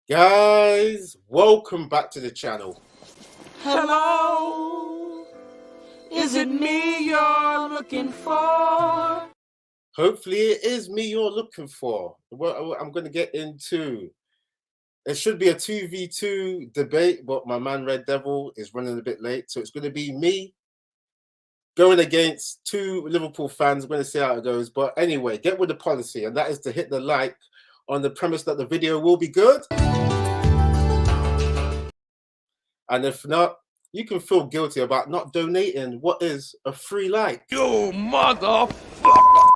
Guys, welcome back to the channel. Hello, is it me you're looking for? Hopefully it is me you're looking for. What I'm going to get into. It should be a 2v2 debate, but my man Red Devil is running a bit late. So it's going to be me going against two Liverpool fans. I'm going to see how it goes. But anyway, get with the policy, and that is to hit the like on the premise that the video will be good. And if not, you can feel guilty about not donating what is a free like. You motherfucker!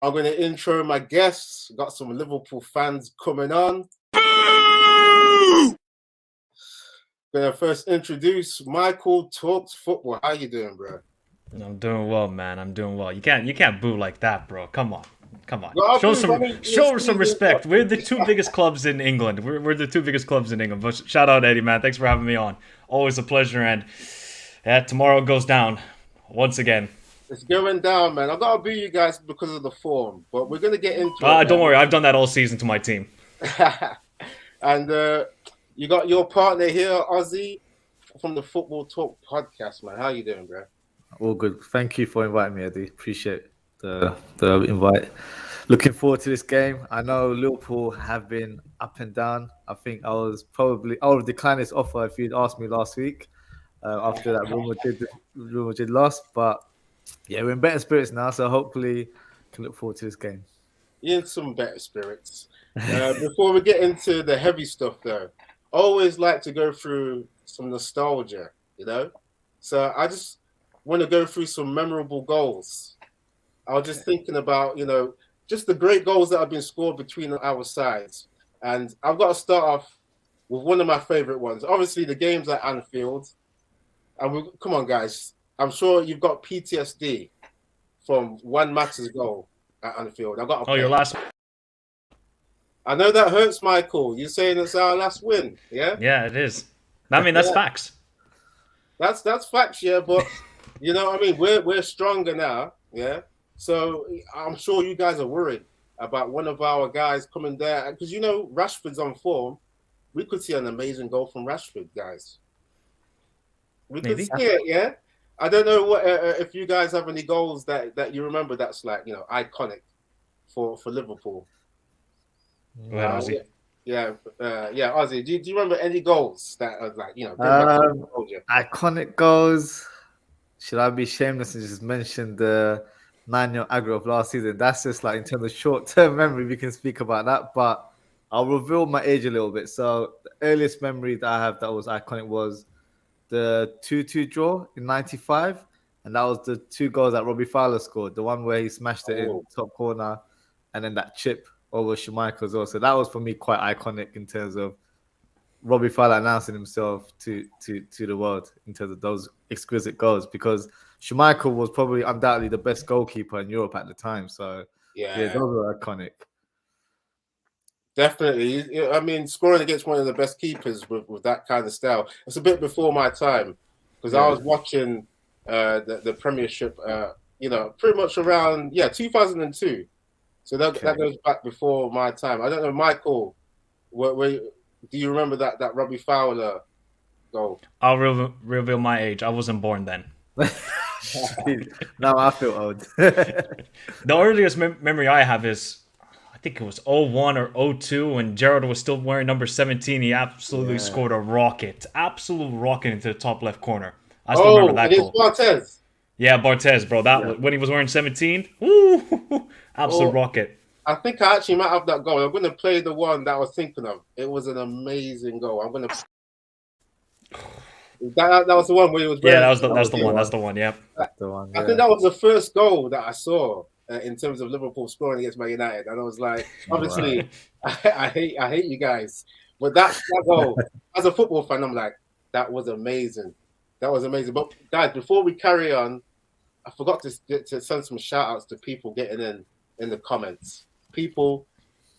I'm going to intro my guests. Got some Liverpool fans coming on. Going to first introduce Michael Talks Football. How you doing, bro? I'm doing well, man. I'm doing well. You can't boo like that, bro. Come on. Well, show some respect. We're the two biggest clubs in England. We're the two biggest clubs in England. But shout out, Eddie, man. Thanks for having me on. Always a pleasure. And yeah, tomorrow goes down once again. It's going down, man. I gotta boo you guys because of the form, but we're gonna get into it. Don't worry. I've done that all season to my team. And you got your partner here, Ozzy, from the Football Talk podcast, man. How you doing, bro? All good. Thank you for inviting me, Eddie. Appreciate the invite. Looking forward to this game. I know Liverpool have been up and down. I think I would have declined this offer if you'd asked me last week after that Real Madrid lost. But yeah, we're in better spirits now, so hopefully can look forward to this game. You're in some better spirits. Before we get into the heavy stuff, though, I always like to go through some nostalgia, you know? So I just want to go through some memorable goals. I was just thinking about, just the great goals that have been scored between our sides. And I've got to start off with one of my favorite ones. Obviously, the games at Anfield. And come on, guys. I'm sure you've got PTSD from Juan Mata's goal at Anfield. Your last. I know that hurts, Michael. You're saying it's our last win, yeah? Yeah, it is. I mean, that's facts. That's facts, yeah. But you know what I mean? We're stronger now, yeah. So I'm sure you guys are worried about one of our guys coming there because Rashford's on form. We could see an amazing goal from Rashford, guys. We could see it, yeah. I don't know what if you guys have any goals that you remember that's like iconic for Liverpool. Ozzy. Ozzy. Do you remember any goals that are like iconic goals? Should I be shameless and just mention the 9-0 aggro of last season? That's just like in terms of short-term memory, we can speak about that. But I'll reveal my age a little bit. So the earliest memory that I have that was iconic was the 2-2 draw in '95, and that was the two goals that Robbie Fowler scored. The one where he smashed it in top corner, and then that chip over Schmeichel as well. So that was for me quite iconic in terms of Robbie Fowler announcing himself to the world in terms of those exquisite goals, because Schmeichel was probably undoubtedly the best goalkeeper in Europe at the time. So yeah those were iconic. Definitely. I mean, scoring against one of the best keepers with that kind of style. It's a bit before my time because I was watching the Premiership, pretty much around 2002. So that goes back before my time. I don't know, Michael, do you remember that Robbie Fowler goal? I'll reveal my age. I wasn't born then. Now I feel old. The earliest memory I have is, I think it was 01 or 02 when Gerrard was still wearing number 17. He absolutely scored a rocket. Absolute rocket into the top left corner. I still remember that goal. Barthez. Yeah, Barthez, bro. When he was wearing 17. Woo! Absolute rocket. I think I actually might have that goal. I'm going to play the one that I was thinking of. It was an amazing goal. I'm going to... That was the one where he was... Yeah, that's the one. That's the one, yeah. The one, I think that was the first goal that I saw in terms of Liverpool scoring against Man United. And I was like, obviously, I hate you guys. But that goal, as a football fan, I'm like, that was amazing. That was amazing. But guys, before we carry on, I forgot to send some shout outs to people getting in the comments. People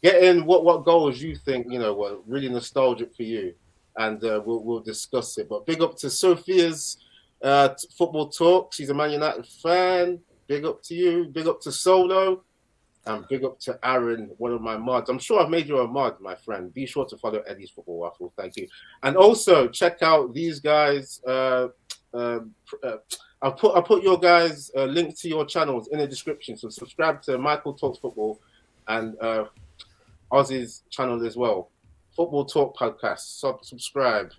get in what goals you think were really nostalgic for you, and we'll discuss it. But big up to Sophia's Football Talk. She's a Man United fan. Big up to you. Big up to Solo. And big up to Aaron, one of my mods. I'm sure I've made you a mod, my friend. Be sure to follow Eddie's Football Waffle. Thank you. And also check out these guys. I'll put your guys link to your channels in the description. So subscribe to Michael Talks Football and Ozzy's channel as well. Football Talk Podcast. Subscribe.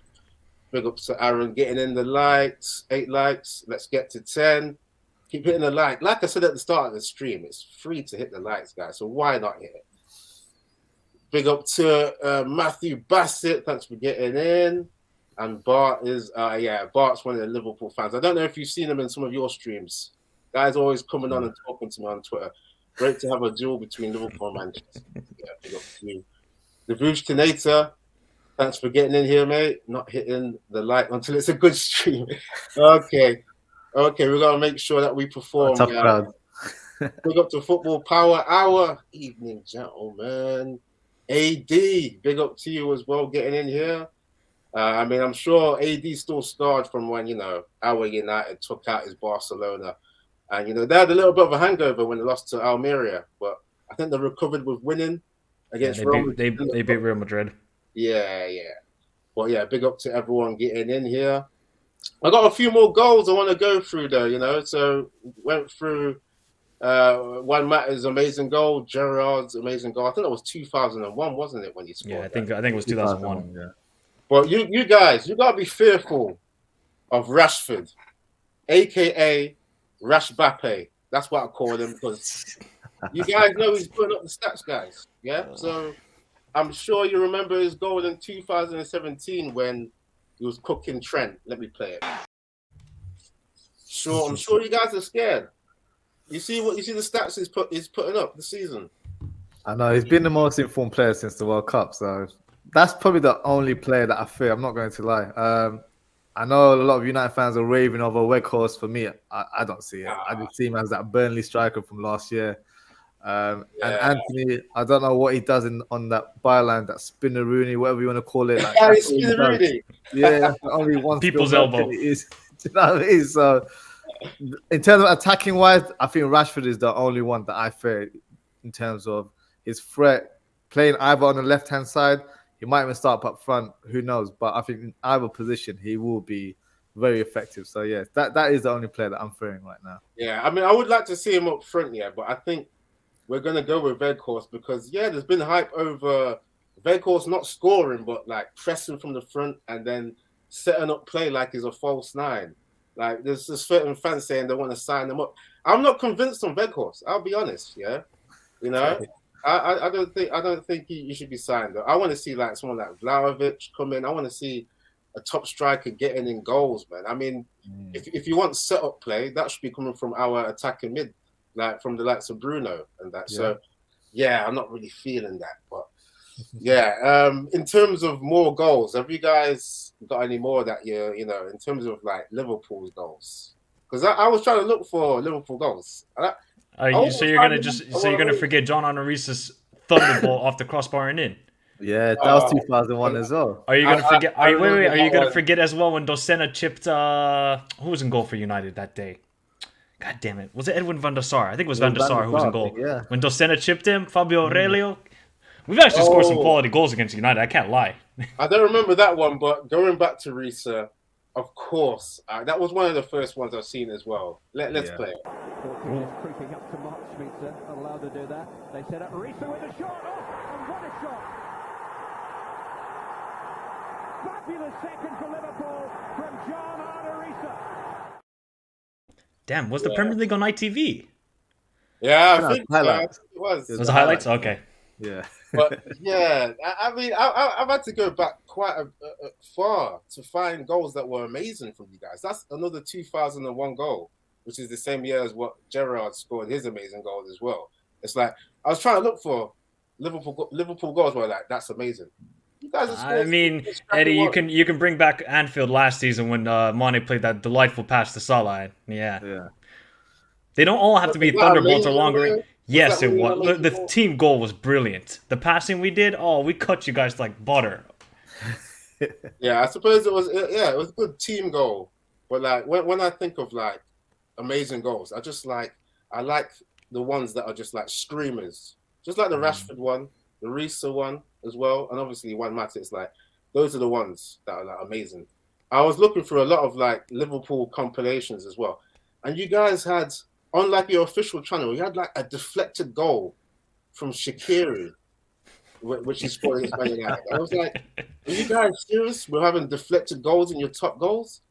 Big up to Aaron getting in the likes. 8 likes. Let's get to 10. Keep hitting the like. Like I said at the start of the stream, it's free to hit the likes, guys. So why not hit it? Big up to Matthew Bassett. Thanks for getting in. And Bart is, Bart's one of the Liverpool fans. I don't know if you've seen him in some of your streams. Guys always coming on and talking to me on Twitter. Great to have a duel between Liverpool and Manchester. Yeah, big up to you. The Vujtinator. Thanks for getting in here, mate. Not hitting the like until it's a good stream. Okay, we're going to make sure that we perform. Tough crowd. Big up to Football Power Hour. Evening, gentlemen. AD, big up to you as well, getting in here. I mean, I'm sure AD's still scarred from when, our United took out his Barcelona. And, they had a little bit of a hangover when they lost to Almeria. But I think they recovered with winning against Real Madrid. They beat Real Madrid. Yeah. But, yeah, big up to everyone getting in here. I got a few more goals I want to go through, though, So went through Juan Mata's amazing goal, Gerrard's amazing goal. I think that was 2001, wasn't it, when he scored? Yeah, I think it was 2001. Yeah. But you guys, you got to be fearful of Rashford, a.k.a. Rash Bappe. That's what I call him, because you guys know he's putting up the stats, guys. Yeah? So I'm sure you remember his goal in 2017 when he was cooking Trent. Let me play it. I'm sure you guys are scared. You see the stats he's putting up this season. I know he's been the most informed player since the World Cup, so that's probably the only player that I fear. I'm not going to lie. I know a lot of United fans are raving over Weghorst. For me, I don't see it. I just see him as that Burnley striker from last year. And Anthony, I don't know what he does on that byline, that Spinneroonie, whatever you want to call it. Spinneroonie. Yeah, only one people's elbow. Do you know what it is? So, in terms of attacking wise, I think Rashford is the only one that I fear in terms of his threat. Playing either on the left hand side, he might even start up front. Who knows? But I think in either position, he will be very effective. So yeah, that is the only player that I'm fearing right now. Yeah, I mean, I would like to see him up front, but I think we're gonna go with Weghorst because there's been hype over Weghorst not scoring, but like pressing from the front and then setting up play like he's a false nine. Like there's certain fans saying they want to sign him up. I'm not convinced on Weghorst. I'll be honest. Yeah, I don't think he should be signed. I want to see like someone like Vlahovic come in. I want to see a top striker getting in goals, man. I mean, if you want set up play, that should be coming from our attacking mid, like from the likes of Bruno and that. Yeah. So yeah, I'm not really feeling that, but yeah. In terms of more goals, have you guys got any more that in terms of like Liverpool's goals? Because I was trying to look for Liverpool goals. So you're gonna forget John Honoris's thunderbolt off the crossbar and in? Yeah, that was 2001 as well. Are you gonna forget? Are you gonna forget as well when Dosena chipped? Who was in goal for United that day? God damn it! Was it Edwin van der Sar? I think it was Van der Sar who was in goal. Yeah. When Dosena chipped him, Fabio Aurelio. We've actually scored some quality goals against United. I can't lie. I don't remember that one, but going back to Risa, of course, that was one of the first ones I've seen as well. Let's play it. Creeping up to Mark Schmitzer, allowed to do that. They set up Risa with a shot. Oh, and what a shot! Fabulous second for Liverpool from John Arnorisa. Damn, was the Premier League on ITV? Yeah, I think highlights. It was. Was it highlights? Okay. Yeah. But yeah, I mean, I've had to go back quite far to find goals that were amazing from you guys. That's another 2001 goal, which is the same year as what Gerrard scored his amazing goal as well. It's like I was trying to look for Liverpool goals where like that's amazing. You guys I mean, Eddie, you can bring back Anfield last season when Mane played that delightful pass to Salah. Yeah. They don't all have to be thunderbolts or longer. Yes, it was. The team goal was brilliant. The passing we did, we cut you guys like butter. Yeah, I suppose it was. Yeah, it was a good team goal. But like when I think of like amazing goals, I like the ones that are just like screamers, just like the Rashford one, the Risa one as well, and obviously Juan Matic. Like those are the ones that are like amazing. I was looking for a lot of like Liverpool compilations as well, and you guys had on like your official channel, you had like a deflected goal from Shaqiri, which he scored against Man United. I was like, are you guys serious? We're having deflected goals in your top goals?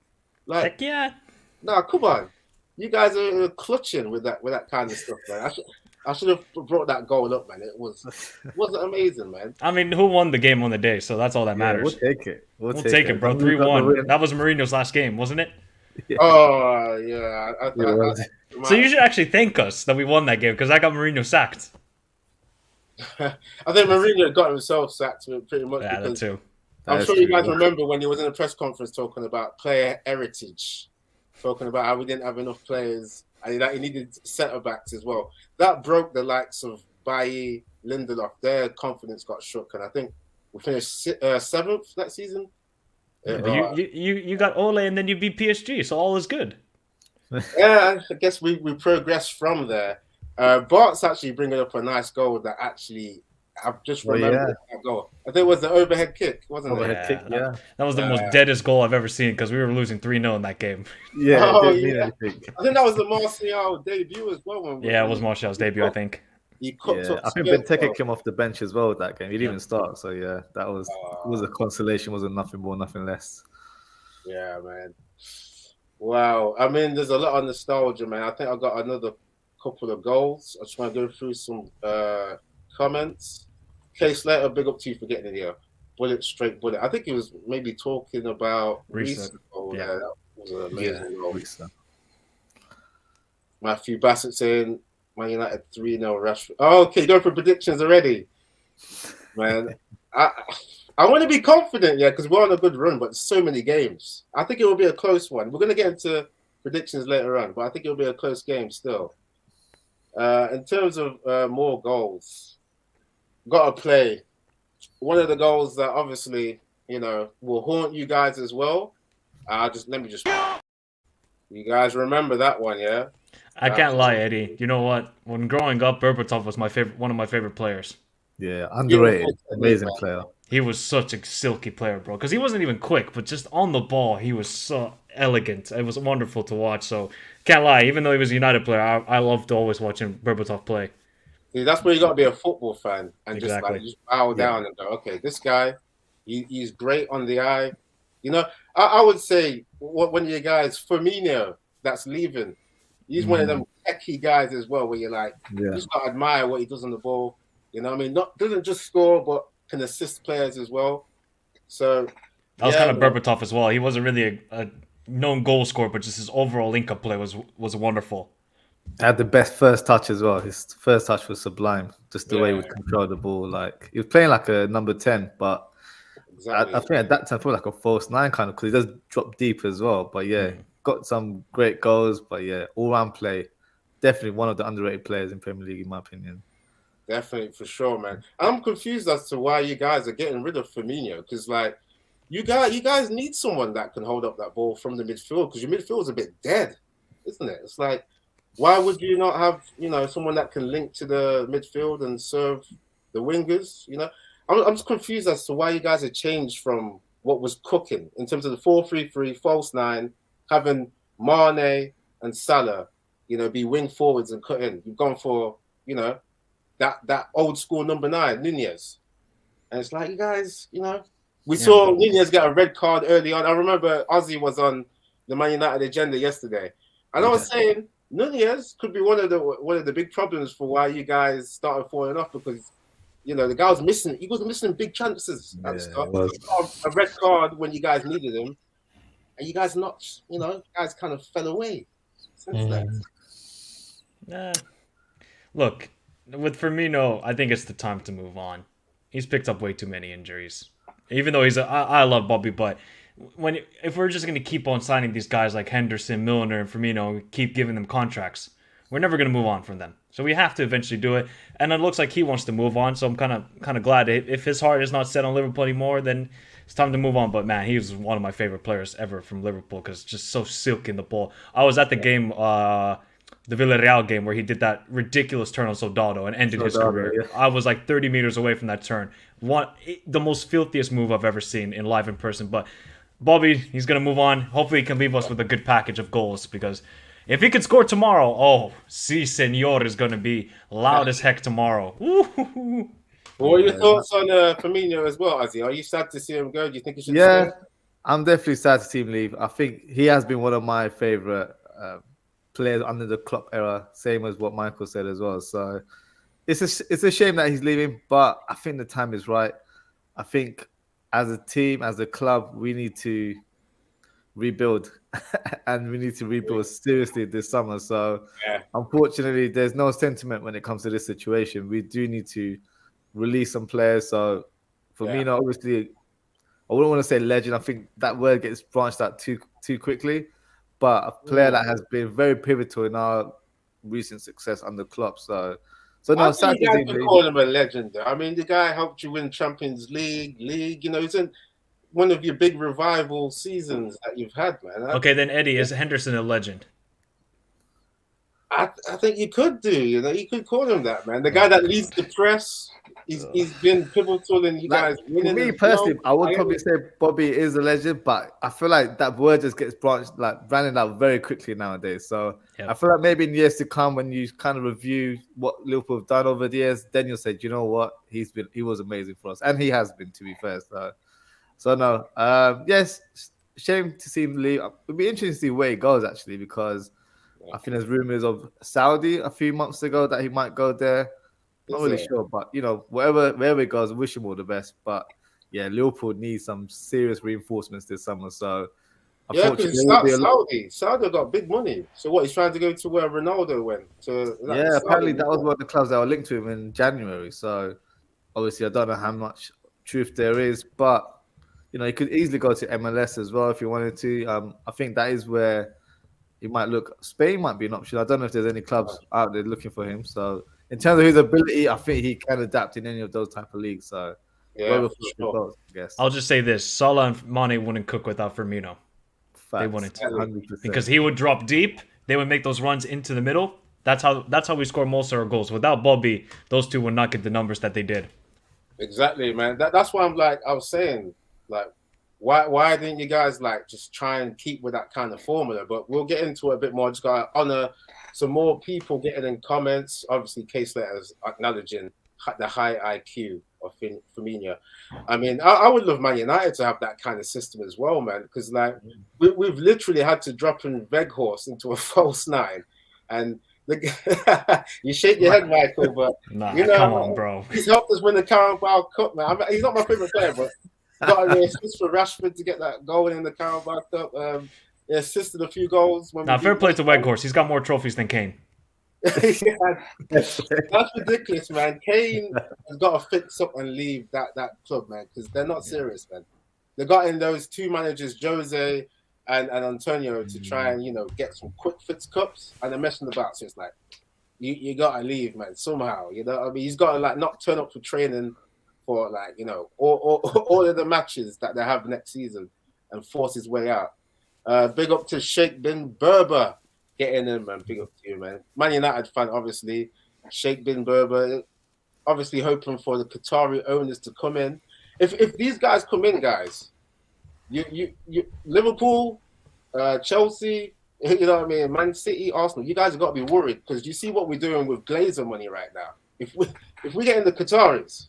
Like, Heck yeah. nah, come on. You guys are clutching with that kind of stuff, man. I should have brought that goal up, man. Wasn't amazing, man. I mean, who won the game on the day? So that's all that matters. We'll take it. We'll take it, bro. 3-1. That was Mourinho's last game, wasn't it? Yeah. Oh yeah. So you should actually thank us that we won that game because I got Mourinho sacked. I think Mourinho got himself sacked pretty much Yeah, that because too. I'm sure you guys remember when he was in a press conference talking about player heritage, talking about how we didn't have enough players and that he needed centre backs as well. That broke the likes of Bailly, Lindelof. Their confidence got shook, and I think we finished 7th that season. Yeah, but you got Ole and then you beat PSG, so all is good. Yeah, I guess we progressed from there. Bart's actually bringing up a nice goal that actually I've just remembered that goal. I think it was the overhead kick, wasn't it? Yeah. That was the most deadest goal I've ever seen because we were losing 3-0 in that game. Yeah, I think that was the Martial debut as well. Yeah, it was Martial's debut, I think. He cooked up. I think Benteke came off the bench as well that game. He didn't even start, so yeah, that was a consolation. Wasn't nothing more, nothing less. Yeah, man. Wow. I mean, there's a lot of nostalgia, man. I think I got another couple of goals. I just want to go through some comments. Case Slater, big up to you for getting it here. Straight bullet. I think he was maybe talking about Reece. Oh, yeah, that was an amazing goal. Matthew Bassett saying Man United 3-0 Rashford. Oh, okay, going for predictions already. Man, I want to be confident, yeah, because we're on a good run, but so many games. I think it will be a close one. We're going to get into predictions later on, but I think it will be a close game still. In terms of more goals, got to play. One of the goals that obviously, will haunt you guys as well. You guys remember that one, yeah? I can't lie, Eddie. You know what? When growing up, Berbatov was one of my favorite players. Yeah, underrated, amazing player. He was such a silky player, bro. Because he wasn't even quick, but just on the ball, he was so elegant. It was wonderful to watch. So can't lie. Even though he was a United player, I loved always watching Berbatov play. See, that's where you got to be a football fan and just bow down and go, okay, this guy, he's great on the eye. I would say one of you guys, Firmino, that's leaving. He's one of them techie guys as well, where you're like, you just got to admire what he does on the ball. You know what I mean? Doesn't just score, but can assist players as well. So that was kind of Berbatov as well. He wasn't really a known goal scorer, but just his overall link-up play was wonderful. Had the best first touch as well. His first touch was sublime. Just the way he would control the ball. Like he was playing like a number 10, but I think at that time, I felt like a false 9 kind of, because he does drop deep as well. But got some great goals. But all-round play. Definitely one of the underrated players in Premier League, in my opinion. Definitely, for sure, man. I'm confused as to why you guys are getting rid of Firmino, because like you guys need someone that can hold up that ball from the midfield, because your midfield is a bit dead, isn't it? It's like, why would you not have someone that can link to the midfield and serve the wingers? I'm just confused as to why you guys have changed from what was cooking in terms of the 4-3-3 false 9, having Mane and Salah, be wing forwards and cut in. You've gone for that old school number 9, Nunez. And it's like, you guys, we saw Nunez get a red card early on. I remember Ozzy was on the Man United agenda yesterday. And I was saying Nunez could be one of the big problems for why you guys started falling off, because the guy was missing. He was missing big chances and stuff. A red card when you guys needed him, and you guys guys kind of fell away since then. Look, with Firmino, I think it's the time to move on. He's picked up way too many injuries. Even though I love Bobby, but if we're just going to keep on signing these guys like Henderson, Milner, and Firmino, keep giving them contracts, we're never going to move on from them. So we have to eventually do it. And it looks like he wants to move on, so I'm kind of glad. If his heart is not set on Liverpool anymore, then it's time to move on. But man, he was one of my favorite players ever from Liverpool, because just so silky in the ball. I was at the game the Villarreal game where he did that ridiculous turn on Soldado and ended his Soldado, career. yeah. I was like 30 meters away from that turn. The most filthiest move I've ever seen in live in person. But Bobby, he's gonna move on. Hopefully, he can leave us with a good package of goals because if he could score tomorrow, oh, si senor is gonna be loud as heck tomorrow. Woo-hoo-hoo. What are your thoughts on Firmino as well, Azzy? Are you sad to see him go? Do you think he should Yeah, stay? I'm definitely sad to see him leave. I think he has been one of my favorite players under the Klopp era, same as what Michael said as well. So it's a shame that he's leaving, but I think the time is right. I think as a team, as a club, we need to rebuild and we need to rebuild seriously this summer. So Yeah. unfortunately, there's no sentiment when it comes to this situation. We do need to release some players. So for me, obviously, I wouldn't want to say legend. I think that word gets branched out too quickly. But a player that has been very pivotal in our recent success under Klopp. So no, I think you sad guys to could see call him a legend. I mean, the guy helped you win Champions League. You know, he's in one of your big revival seasons that you've had, man. Okay, then Eddie, is Henderson a legend? I think you could do. You know, you could call him that, man. The guy that leads the press. He's been pivotal in you guys winning. For me personally, I would probably say Bobby is a legend, but I feel like that word just gets branded out very quickly nowadays. So I feel like maybe in years to come, when you kind of review what Liverpool have done over the years, then you'll say, do you know what, he was amazing for us, and he has been, to be fair. So no, yes, shame to see him leave. It'd be interesting to see where he goes actually, because I think there's rumors of Saudi a few months ago that he might go there. Not really sure, but you know, wherever it goes, wish him all the best. But yeah, Liverpool needs some serious reinforcements this summer. So yeah, because Saudi got big money. So what, he's trying to go to where Ronaldo went? Yeah, apparently that was one of the clubs that were linked to him in January. So obviously, I don't know how much truth there is, but you know, he could easily go to MLS as well if he wanted to. I think that is where he might look. Spain might be an option. I don't know if there's any clubs out there looking for him. So in terms of his ability, I think he can adapt in any of those type of leagues. So yeah, I guess. I'll just say this: Salah and Mane wouldn't cook without Firmino. Facts. They wouldn't, 100%. because he would drop deep. They would make those runs into the middle. That's how we score most of our goals. Without Bobby, those two would not get the numbers that they did. Exactly, man. That's why I was saying, like, why didn't you guys like just try and keep with that kind of formula? But we'll get into it a bit more. Just gotta honor some more people getting in comments. Obviously, case letters acknowledging the high IQ of Firmino. I mean, I would love Man United to have that kind of system as well, man. Because like we've literally had to drop in Veghorst into a false nine, and you shake your head, Michael, but you know, come on, bro. He's helped us win the Carabao Cup, man. He's not my favorite player, but got an assist for Rashford to get that goal in the Carabao Cup. He assisted a few goals. Fair play to Weghorst. He's got more trophies than Kane. That's ridiculous, man. Kane has got to fix up and leave that club, man, because they're not serious, man. They got in those two managers, Jose and Antonio, to try and, you know, get some quick fix cups, and they're messing about. So it's like, you got to leave, man, somehow. You know what I mean? He's got to, like, not turn up for training for, like, you know, all of the matches that they have next season and force his way out. Big up to Sheikh bin Berber getting in, man. Big up to you, man. Man United fan, obviously. Sheikh bin Berber, obviously hoping for the Qatari owners to come in. If these guys come in, guys, you Liverpool, Chelsea, you know what I mean, Man City, Arsenal, you guys have got to be worried, because you see what we're doing with Glazer money right now. If we get in the Qataris,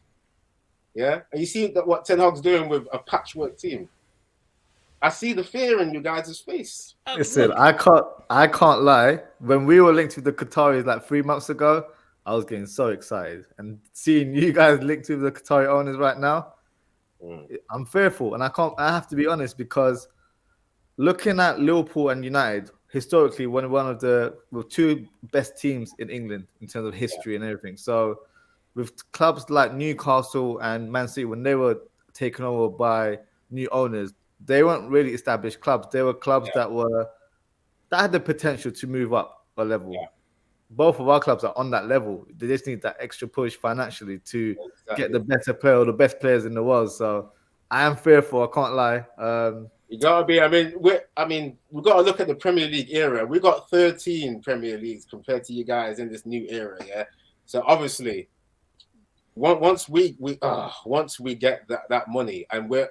yeah, and you see what Ten Hag's doing with a patchwork team, I see the fear in you guys' face. Listen, I can't lie. When we were linked with the Qataris like 3 months ago, I was getting so excited. And seeing you guys linked with the Qatari owners right now, I'm fearful. And I have to be honest, because looking at Liverpool and United, historically, one of the two best teams in England in terms of history and everything. So with clubs like Newcastle and Man City, when they were taken over by new owners, they weren't really established clubs. They were clubs that had the potential to move up a level. Yeah. Both of our clubs are on that level. They just need that extra push financially to get the better player or the best players in the world. So I am fearful. I can't lie. You gotta be. We've got to look at the Premier League era. We got 13 Premier Leagues compared to you guys in this new era. Yeah. So obviously, once we get that money, and we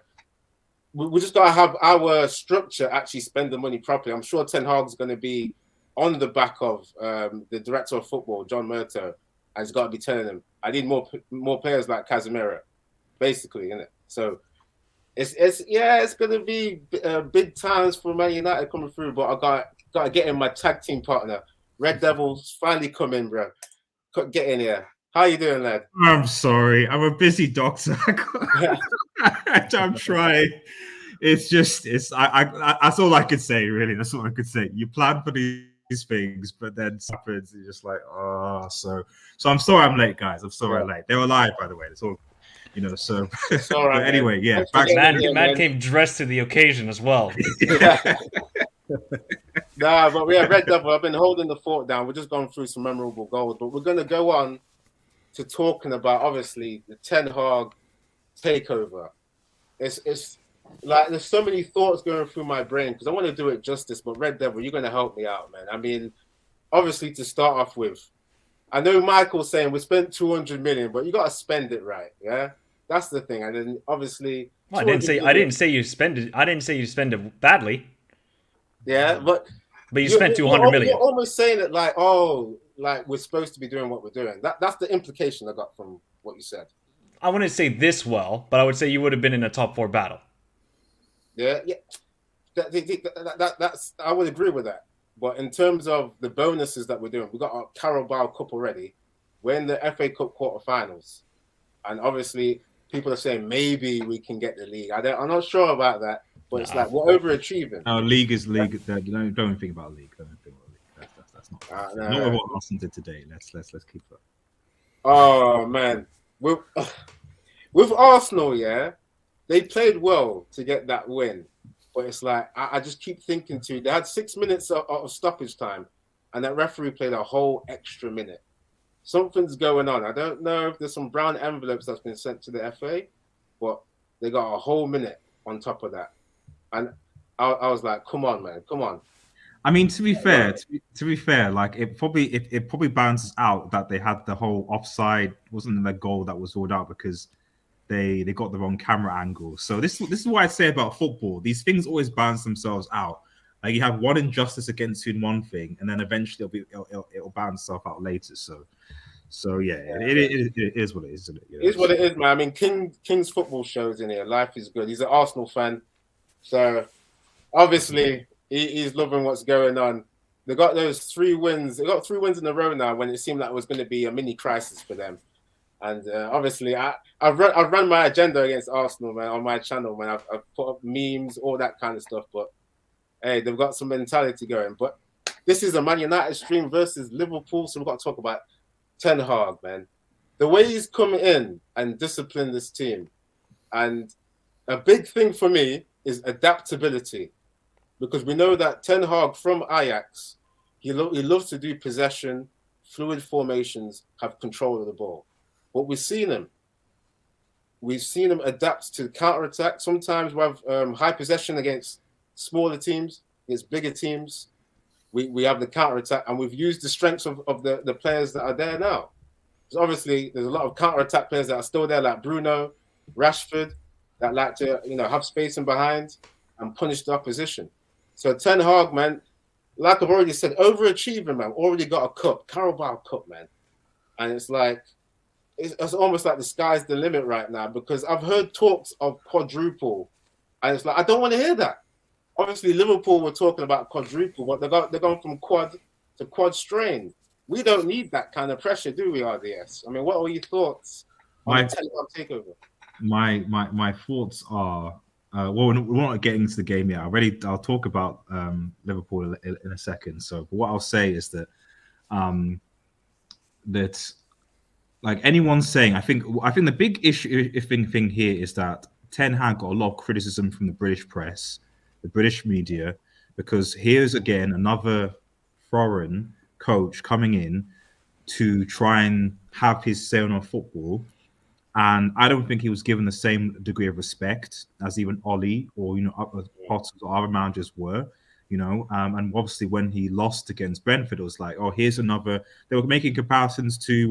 just gotta have our structure actually spend the money properly. I'm sure Ten Hag's going to be on the back of the director of football, John Murtough, and he's got to be telling them, "I need more players like Casemiro," basically, isn't it? So. It's gonna be big times for Man United coming through, but I got to get in my tag team partner. Red Devils finally come in, bro. Get in here. How you doing, lad? I'm sorry, I'm a busy doctor. I'm trying. It's that's all I could say, really. That's all I could say. You plan for these things, but then happens. You're just like, oh, so I'm sorry I'm late, guys. I'm sorry I'm late. They were live, by the way. It's all. So all right, anyway, yeah. Man came dressed to the occasion as well. Nah, but yeah, Red Devil, I've been holding the fort down. We're just going through some memorable goals, but we're going to go on to talking about, obviously, the Ten Hag takeover. It's like there's so many thoughts going through my brain because I want to do it justice, but Red Devil, you're going to help me out, man. I mean, obviously, to start off with, I know Michael's saying we spent 200 million, but you got to spend it right, yeah? That's the thing. And then obviously, well, I didn't say you spend it. I didn't say you spend it badly. Yeah, but you spent 200 million. You're almost saying it like, like we're supposed to be doing what we're doing. That's the implication I got from what you said. I wouldn't say this well, but I would say you would have been in a top 4 battle. Yeah. That's I would agree with that. But in terms of the bonuses that we're doing, we got our Carabao Cup already. We're in the FA Cup quarterfinals, and obviously people are saying maybe we can get the league. I'm not sure about that, but it's like we're overachieving. No, league is league. You don't think about league. Don't think about league. That's not. Not what Arsenal did today. Let's keep that. Oh man, with Arsenal, yeah, they played well to get that win, but it's like I just keep thinking too. They had 6 minutes of stoppage time, and that referee played a whole extra minute. Something's going on. I don't know if there's some brown envelopes that's been sent to the FA, but they got a whole minute on top of that. And I was like, come on, man, come on. I mean, to be fair, like it probably balances out that they had the whole offside wasn't their goal that was ruled out because they got the wrong camera angle. So this is what I say about football. These things always balance themselves out. Like you have one injustice against you in one thing, and then eventually it'll balance itself out later. So yeah, it is what it is, isn't it? It is what it is, man. I mean, King's football shows in here. Life is good. He's an Arsenal fan, so obviously he's loving what's going on. They got those 3 wins. They got 3 wins in a row now. When it seemed like it was going to be a mini crisis for them, and obviously I've run my agenda against Arsenal, man, on my channel, man. I've put up memes, all that kind of stuff, but hey, they've got some mentality going. But this is a Man United stream versus Liverpool, so we've got to talk about Ten Hag, man. The way he's come in and disciplined this team. And a big thing for me is adaptability. Because we know that Ten Hag from Ajax, he loves to do possession, fluid formations, have control of the ball. But we've seen him adapt to counter-attack. Sometimes we have high possession against smaller teams, against bigger teams. We have the counter-attack, and we've used the strengths of the players that are there now. Because obviously, there's a lot of counter-attack players that are still there, like Bruno, Rashford, that like to have space in behind and punish the opposition. So Ten Hag, man, like I've already said, overachieving, man. Already got a cup, Carabao Cup, man. And it's like, it's almost like the sky's the limit right now because I've heard talks of quadruple, and it's like I don't want to hear that. Obviously, Liverpool were talking about quadruple, but they're going from quad to quad strain. We don't need that kind of pressure, do we, RDS? I mean, what are your thoughts on the Ten Hag takeover? My thoughts are well, we're not getting into the game yet. I'll talk about Liverpool in a second. So, what I'll say is that that like anyone saying, I think the big issue thing here is that Ten Hag got a lot of criticism from the British press, the British media, because here's again another foreign coach coming in to try and have his say on football, And I don't think he was given the same degree of respect as even Ollie or Potters or other managers were. And obviously when he lost against Brentford, it was like, oh, here's another. They were making comparisons to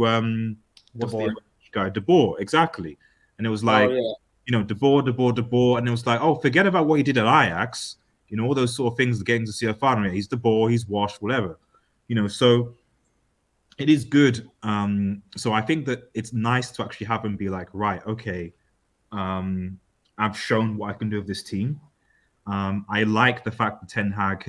what's De Boer. the guy, De Boer, exactly. And it was Oh like, yeah. De Boer, and it was like, oh, forget about what he did at Ajax. All those sort of things, getting to see a final. He's De Boer, he's washed, whatever. So it is good. So I think that it's nice to actually have him be like, right, okay, I've shown what I can do with this team. I like the fact that Ten Hag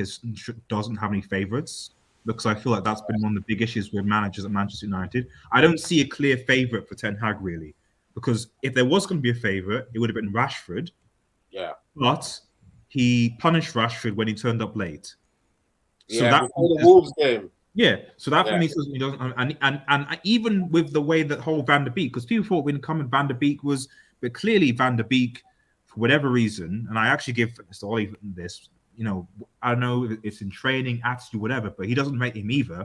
doesn't have any favourites, because I feel like that's been one of the big issues with managers at Manchester United. I don't see a clear favourite for Ten Hag, really, because if there was going to be a favourite, it would have been Rashford. Yeah. But he punished Rashford when he turned up late. So Yeah, that before the Wolves game. Yeah, so that for me says he doesn't, and even with the way that whole Van der Beek, because people thought when coming Van der Beek was, but clearly Van der Beek, for whatever reason, and I actually give Mr. Ollie this, I don't know it's in training, attitude, whatever, but he doesn't rate him either,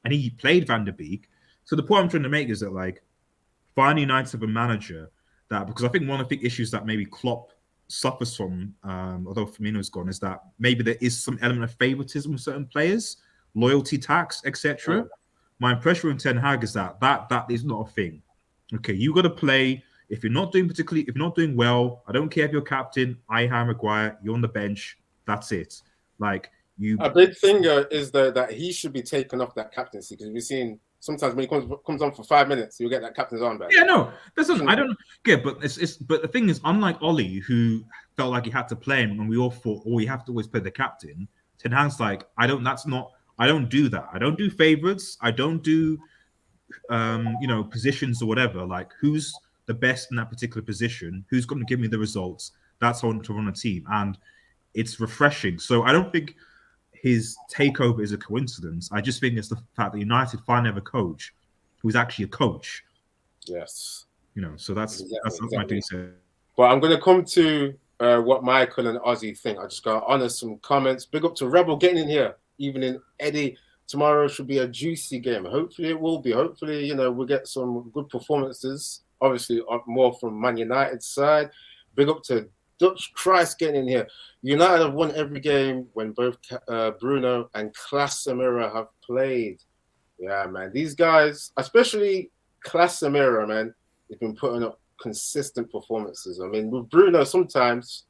and he played Van der Beek. So the point I'm trying to make is that like, finally United have a manager that, because I think one of the big issues that maybe Klopp suffers from, although Firmino's gone, is that maybe there is some element of favoritism with certain players. Loyalty tax, etc. My impression with Ten Hag is that is not a thing. Okay, you got to play. If you're not doing well, I don't care if you're captain. Harry Maguire, you're on the bench. That's it. Like you. A big thing is that he should be taken off that captaincy, because we've seen sometimes when he comes on for 5 minutes, you'll get that captain's armband. Yeah, no, I don't get, but but the thing is, unlike Ollie, who felt like he had to play him, and we all thought, oh, you have to always play the captain. Ten Hag's like, I don't do that. I don't do favorites. I don't do, positions or whatever. Like, who's the best in that particular position? Who's going to give me the results? That's how I want to run a team. And it's refreshing. So I don't think his takeover is a coincidence. I just think it's the fact that United finally have a coach who's actually a coach. Yes. So that's my do say. But I'm going to come to what Michael and Ozzy think. I just got to honor some comments. Big up to Rebel getting in here. Even in Eddie, tomorrow should be a juicy game. Hopefully it will be. Hopefully, we'll get some good performances. Obviously, more from Man United's side. Big up to Dutch Christ getting in here. United have won every game when both Bruno and Casemiro have played. Yeah, man. These guys, especially Casemiro, man, they've been putting up consistent performances. I mean, with Bruno, sometimes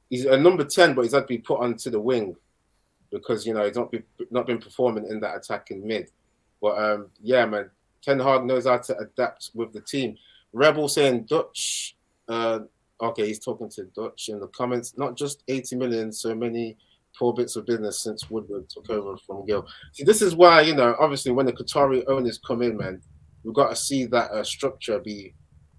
he's a number 10, but he's had to be put onto the wing, because he's not been performing in that attacking mid. But yeah, man, Ten Hag knows how to adapt with the team. Rebel saying Dutch. Okay, he's talking to Dutch in the comments. Not just 80 million, so many poor bits of business since Woodward took over from Gill. See, this is why, obviously when the Qatari owners come in, man, we've got to see that structure be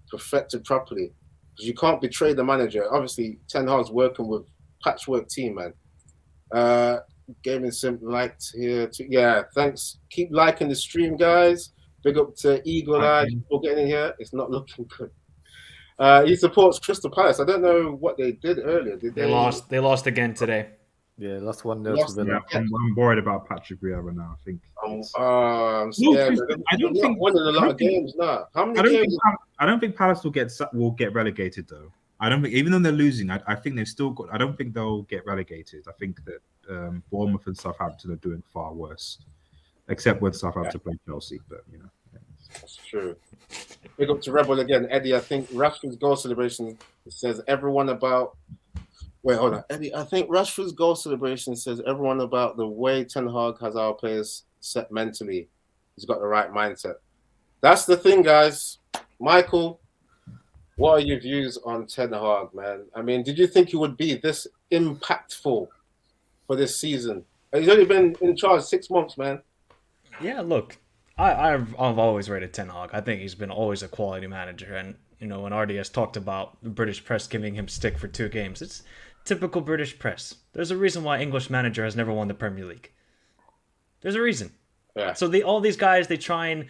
perfected properly, because you can't betray the manager. Obviously, Ten Hag's working with patchwork team, man. Gaming Sim liked here too. Yeah, thanks. Keep liking the stream, guys. Big up to Eagle Eye for getting in here. It's not looking good. He supports Crystal Palace. I don't know what they did earlier. They lost? They lost again today. Yeah, lost 1-0 to Villa. Yeah, I'm worried about Patrick Vieira now. I think. I'm scared. I don't think winning a lot of games now. How many games? I don't think Palace will get relegated though. I don't think, even though they're losing, I think they've still got. I don't think they'll get relegated. I think that Bournemouth and Southampton are doing far worse, except when Southampton play Chelsea. But that's true. Big up to Rebel again, Eddie. I think Rashford's goal celebration says everyone about. Wait, hold on, Eddie. I think Rashford's goal celebration says everyone about the way Ten Hag has our players set mentally. He's got the right mindset. That's the thing, guys. Michael, what are your views on Ten Hag, man? I mean, did you think he would be this impactful for this season? He's only been in charge 6 months, man. Yeah, look, I've always rated Ten Hag. I think he's been always a quality manager. And, when RDS talked about the British press giving him stick for 2 games, it's typical British press. There's a reason why English manager has never won the Premier League. There's a reason. Yeah. So all these guys, they try and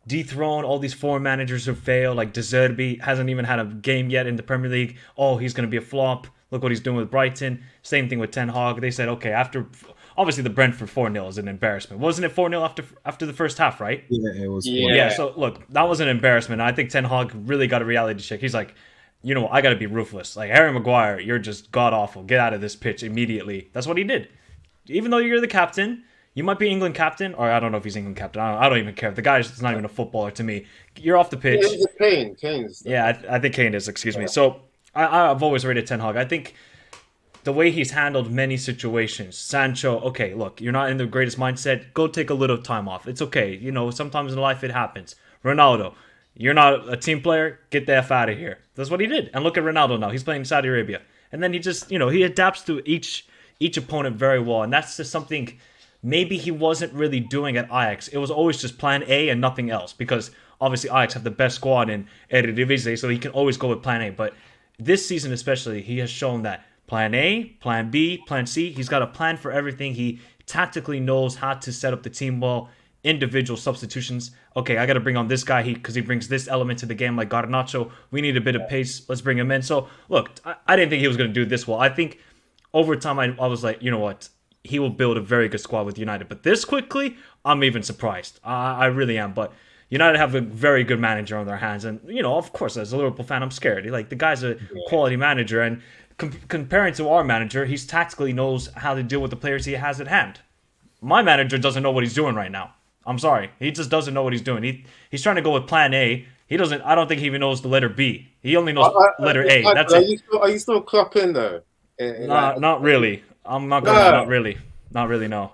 dethrone all these foreign managers who fail. Like De Zerbi hasn't even had a game yet in the Premier League. Oh, he's going to be a flop. Look what he's doing with Brighton. Same thing with Ten Hag. They said, okay, after obviously the Brentford 4-0 is an embarrassment. Wasn't it 4-0 after the first half, right? Yeah, it was. Yeah. Yeah, so look, that was an embarrassment. I think Ten Hag really got a reality check. He's like, you know, I got to be ruthless. Like, Harry Maguire, you're just god awful. Get out of this pitch immediately. That's what he did. Even though you're the captain, you might be England captain, or I don't know if he's England captain. I don't even care. The guy's not even a footballer to me. You're off the pitch. Yeah, it's Kane. Kane's. Yeah, I think Kane is, excuse me. So I've always rated Ten Hag. I think the way he's handled many situations. Sancho, okay, look, you're not in the greatest mindset. Go take a little time off. It's okay. You know, sometimes in life it happens. Ronaldo, you're not a team player. Get the F out of here. That's what he did. And look at Ronaldo now. He's playing in Saudi Arabia. And then he just, you know, he adapts to each opponent very well. And that's just something maybe he wasn't really doing at Ajax. It was always just plan A and nothing else. Because obviously Ajax have the best squad in Eredivisie, so he can always go with plan A. But this season especially, he has shown that plan A, plan B, plan C. He's got a plan for everything. He tactically knows how to set up the team well. Individual substitutions. Okay, I got to bring on this guy because he brings this element to the game, like Garnacho. We need a bit of pace. Let's bring him in. So, look, I didn't think he was going to do this well. I think over time, I was like, you know what? He will build a very good squad with United. But this quickly, I'm even surprised. I really am. But United have a very good manager on their hands. And, you know, of course, as a Liverpool fan, I'm scared. Like, the guy's a quality manager. And comparing to our manager, he tactically knows how to deal with the players he has at hand. My manager doesn't know what he's doing right now. I'm sorry. He just doesn't know what he's doing. He's trying to go with plan A. He doesn't. I don't think he even knows the letter B. He only knows letter A. That's it. Are you still clocking though? Not really. I'm not gonna. Not really. Not really. No.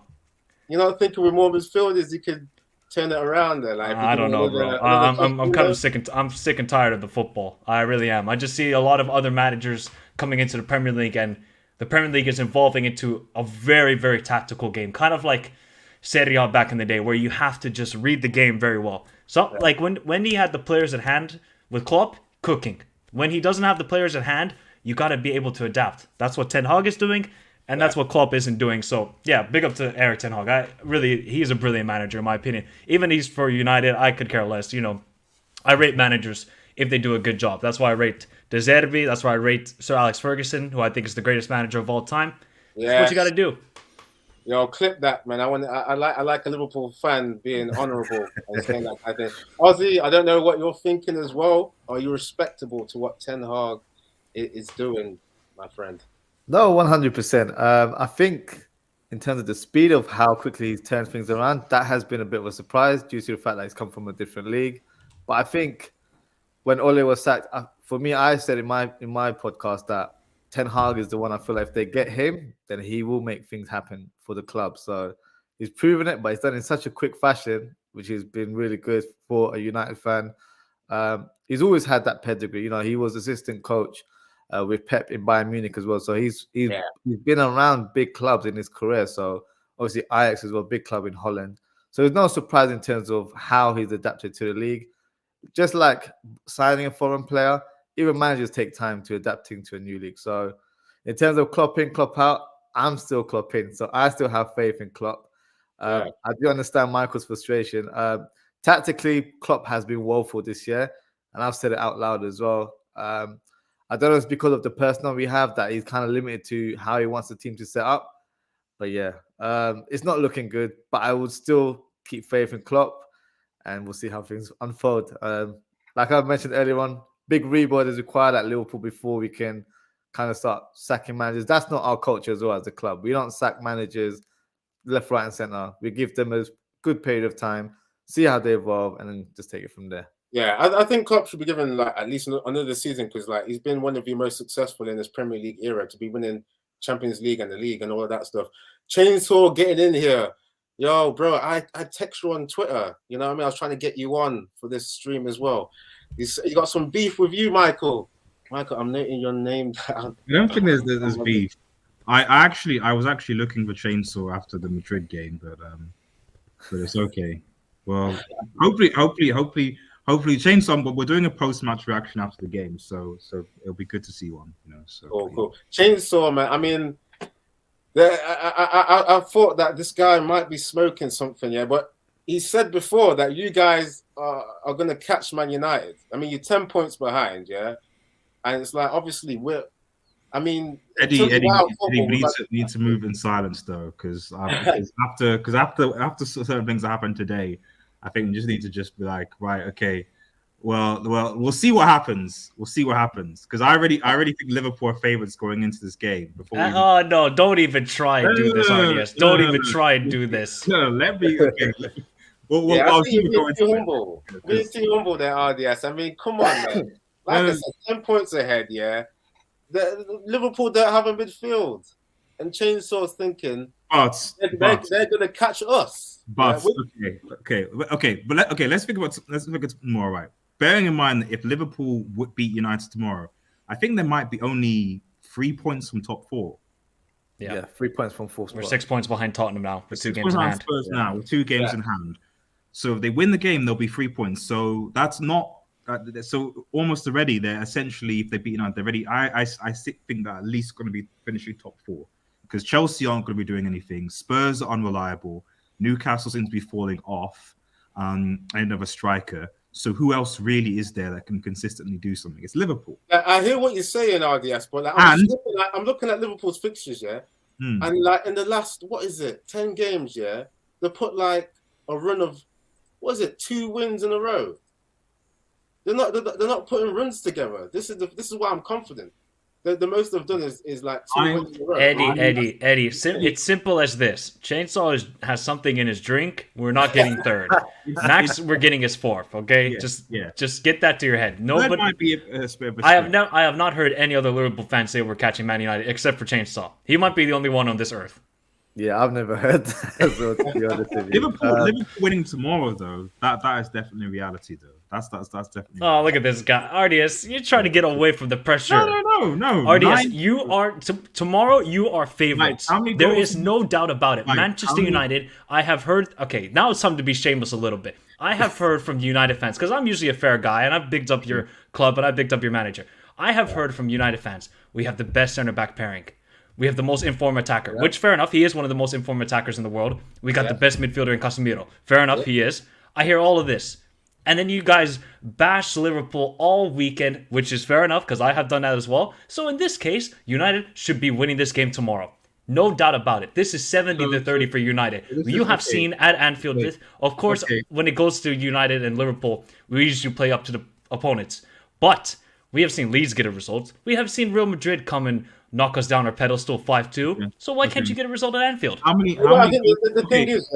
You're not thinking with more midfielders, you could turn it around there. Like I don't know, bro. I'm kind of sick and tired of the football. I really am. I just see a lot of other managers coming into the Premier League, and the Premier League is evolving into a very, very tactical game, kind of like Serie A back in the day, where you have to just read the game very well. So, like when he had the players at hand with Klopp, cooking. When he doesn't have the players at hand, you got to be able to adapt. That's what Ten Hag is doing, and that's what Klopp isn't doing. So, yeah, big up to Erik Ten Hag. He's a brilliant manager, in my opinion. Even he's for United, I could care less. You know, I rate managers if they do a good job. That's why I rate De Zerbi. That's why I rate Sir Alex Ferguson, who I think is the greatest manager of all time. Yeah, that's what you got to do. Yo, clip that, man. I like a Liverpool fan being honourable and saying that kind of thing. Ozzy, I don't know what you're thinking as well. Are you respectable to what Ten Hag is doing, my friend? No, 100%. I think in terms of the speed of how quickly he's turned things around, that has been a bit of a surprise due to the fact that he's come from a different league. But I think when Ole was sacked, for me, I said in my podcast that Ten Hag is the one I feel like if they get him, then he will make things happen for the club. So he's proven it, but he's done it in such a quick fashion, which has been really good for a United fan. He's always had that pedigree. You know, he was assistant coach with Pep in Bayern Munich as well. So he's been around big clubs in his career. So obviously Ajax as well, big club in Holland. So it's no surprise in terms of how he's adapted to the league. Just like signing a foreign player, even managers take time to adapting to a new league. So in terms of Klopp in, Klopp out, I'm still Klopp in. So I still have faith in Klopp. I do understand Michael's frustration. Tactically, Klopp has been woeful this year, and I've said it out loud as well. I don't know if it's because of the personnel we have that he's kind of limited to how he wants the team to set up. But yeah, it's not looking good. But I would still keep faith in Klopp, and we'll see how things unfold. Like I mentioned earlier on, big rebuild is required at Liverpool before we can kind of start sacking managers. That's not our culture as well as a club. We don't sack managers left, right, and centre. We give them a good period of time, see how they evolve, and then just take it from there. Yeah, I think Klopp should be given like at least another season because like he's been one of the most successful in this Premier League era to be winning Champions League and the league and all of that stuff. Chainsaw getting in here. Yo, bro, I text you on Twitter. You know what I mean? I was trying to get you on for this stream as well. You got some beef with you, Michael. Michael, I'm noting your name down. I don't think there's beef. I was actually looking for Chainsaw after the Madrid game, but it's okay. Well, hopefully Chainsaw. But we're doing a post-match reaction after the game, so it'll be good to see one. You know, so cool. Chainsaw, man. I mean, I thought that this guy might be smoking something, yeah, but he said before that you guys are going to catch Man United. I mean, you're 10 points behind, yeah? And it's like, obviously, I mean, Eddie, wild we football. need to move in silence though, because after certain things that happened today, I think we just need to just be like, right, okay, well, we'll see what happens. We'll see what happens, because I already think Liverpool are favourites going into this game. Before we Oh no! Don't even try and do this, RDS. Don't even try and do this. no, let me. Okay, Yeah, I I'll think keep you're going. being too humble. Being too humble there, RDS. I mean, come on, man. Like I said, 10 points ahead, yeah. Liverpool don't have a midfield. And Chainsaw's thinking they're going to catch us. But let's think about more, right? Bearing in mind that if Liverpool would beat United tomorrow, I think there might be only 3 points from top 4. Yeah, 3 points from 4th. We're 6 points behind Tottenham now with 2 games in hand. Spurs now with 2 games in hand. So if they win the game, there'll be 3 points. So that's not so almost already. They're essentially, if they beat United, they're ready. I think that at least going to be finishing top 4, because Chelsea aren't going to be doing anything. Spurs are unreliable. Newcastle seems to be falling off. Another striker. So who else really is there that can consistently do something? It's Liverpool. I hear what you're saying, RDS, but I'm looking at Liverpool's fixtures, yeah, and like in the last 10 games, yeah, they put like a run of 2 wins in a row. They're not putting runs together. This is why I'm confident. The most they've done is like 2 wins in a row. Eddie. It's simple as this. Chainsaw has something in his drink. We're not getting third. Max, we're getting his 4th. Okay, just get that to your head. Nobody might be a bit of a I have not heard any other Liverpool fans say we're catching Man United except for Chainsaw. He might be the only one on this earth. Yeah, I've never heard that. So, to be honest with you. Liverpool winning tomorrow, though, that is definitely reality, though. That's definitely. Oh, look at this guy, RDS. You're trying to get away from the pressure. No. RDS, you are tomorrow. You are favorites. There is no doubt about it. Manchester United. I have heard. Okay, now it's time to be shameless a little bit. I have heard from United fans, because I'm usually a fair guy, and I've bigged up your club, and I've bigged up your manager. I have heard from United fans, we have the best center back pairing. We have the most informed attacker, which, fair enough, he is one of the most informed attackers in the world. We got the best midfielder in Casemiro. Fair enough, he is. I hear all of this. And then you guys bash Liverpool all weekend, which is fair enough, because I have done that as well. So in this case, United should be winning this game tomorrow. No doubt about it. This is 70-30 for United. You have seen at Anfield, of course, when it goes to United and Liverpool, we usually play up to the opponents. But we have seen Leeds get a result. We have seen Real Madrid come and knock us down our pedestal 5-2. So why can't you get a result at Anfield? I think the thing is,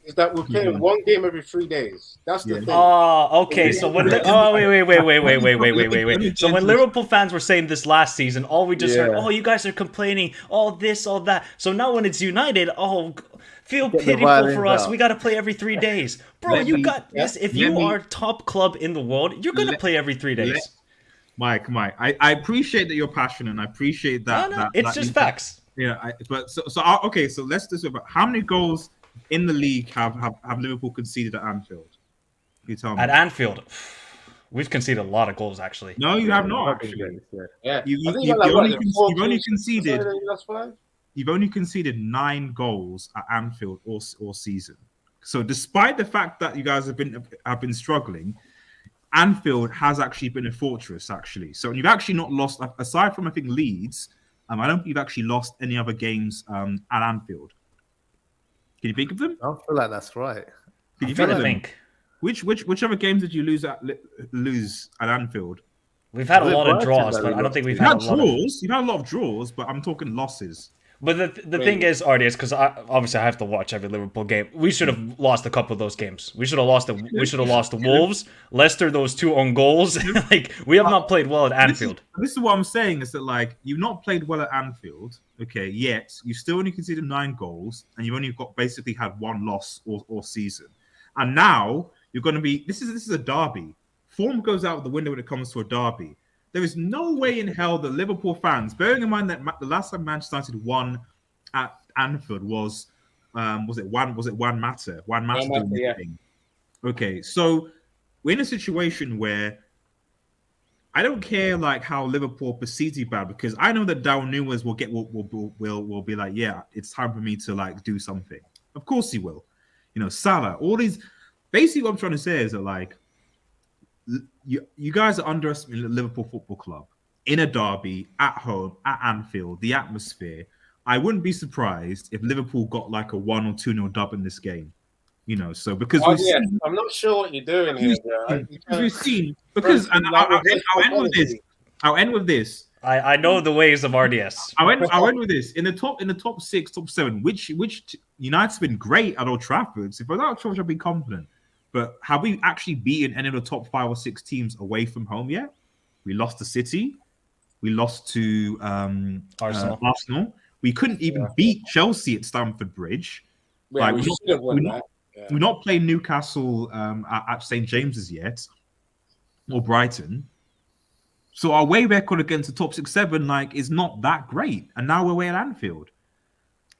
is that we're playing 1 game every 3 days. That's the thing. Oh, okay. So when wait. So when Liverpool fans were saying this last season, all we just heard, you guys are complaining, all this, all that. So now when it's United, feel pitiful for us. We got to play every 3 days. Bro, you got this. If you are top club in the world, you're going to play every 3 days. Mike, I appreciate that you're passionate, and I appreciate that. No, it's just facts. Yeah, so let's just about how many goals in the league have Liverpool conceded at Anfield? Can you tell me? At Anfield, we've conceded a lot of goals, actually. No, you have not. Actually, you've only conceded 9 goals at Anfield all season. So, despite the fact that you guys have been struggling, Anfield has actually been a fortress, actually. So you've actually not lost, aside from, I think, Leeds, I don't think you've actually lost any other games at Anfield. Can you think of them? I don't feel like that's right. Can you think? Which other games did you lose at Anfield? We've had a lot of draws, but I don't think we've had a lot of draws. You've had a lot of draws, but I'm talking losses. But the thing is, RDS, because obviously I have to watch every Liverpool game. We should have lost a couple of those games. We should have lost the Wolves, Leicester, those 2 own goals. We have not played well at Anfield. This is what I'm saying, is that you've not played well at Anfield, yet you still only conceded 9 goals, and you've only basically had 1 loss all season. And now you're going to be. This is a derby. Form goes out the window when it comes to a derby. There is no way in hell that Liverpool fans, bearing in mind that the last time Manchester United won at Anfield was it Juan Mata? Yeah. Okay, so we're in a situation where I don't care how Liverpool perceives you bad, because I know that Darwin Núñez will be like, yeah, it's time for me to do something. Of course he will. Salah, all these. Basically, what I'm trying to say is that you guys are underestimating the Liverpool Football Club. in a derby, at home, at Anfield, the atmosphere, I wouldn't be surprised if Liverpool got like a 1 or 2-0 dub in this game. You know, so because we've seen, I'm not sure what you're doing here, bro. And I'll end with this. I'll end with this. I know the ways of RDS. I'll end with this. In the top 6, top 7, which United's been great at Old Trafford. So if I was Old Trafford, I'd be confident. But have we actually beaten any of the top 5 or 6 teams away from home yet? We lost to City. We lost to Arsenal. We couldn't even beat Chelsea at Stamford Bridge. Yeah, we should have won that. Yeah. We're not playing Newcastle at St. James's yet, or Brighton. So our away record against the top 6, 7 is not that great. And now we're away at Anfield.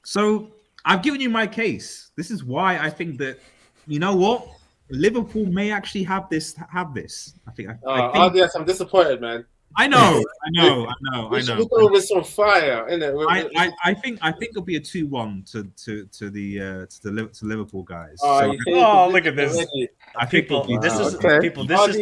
So I've given you my case. This is why I think that, you know what? Liverpool may actually have this. I think. RDS, I'm disappointed, man. I know. We should go with some fire, innit? I think it'll be a 2-1 to Liverpool guys. Look at this. People, this is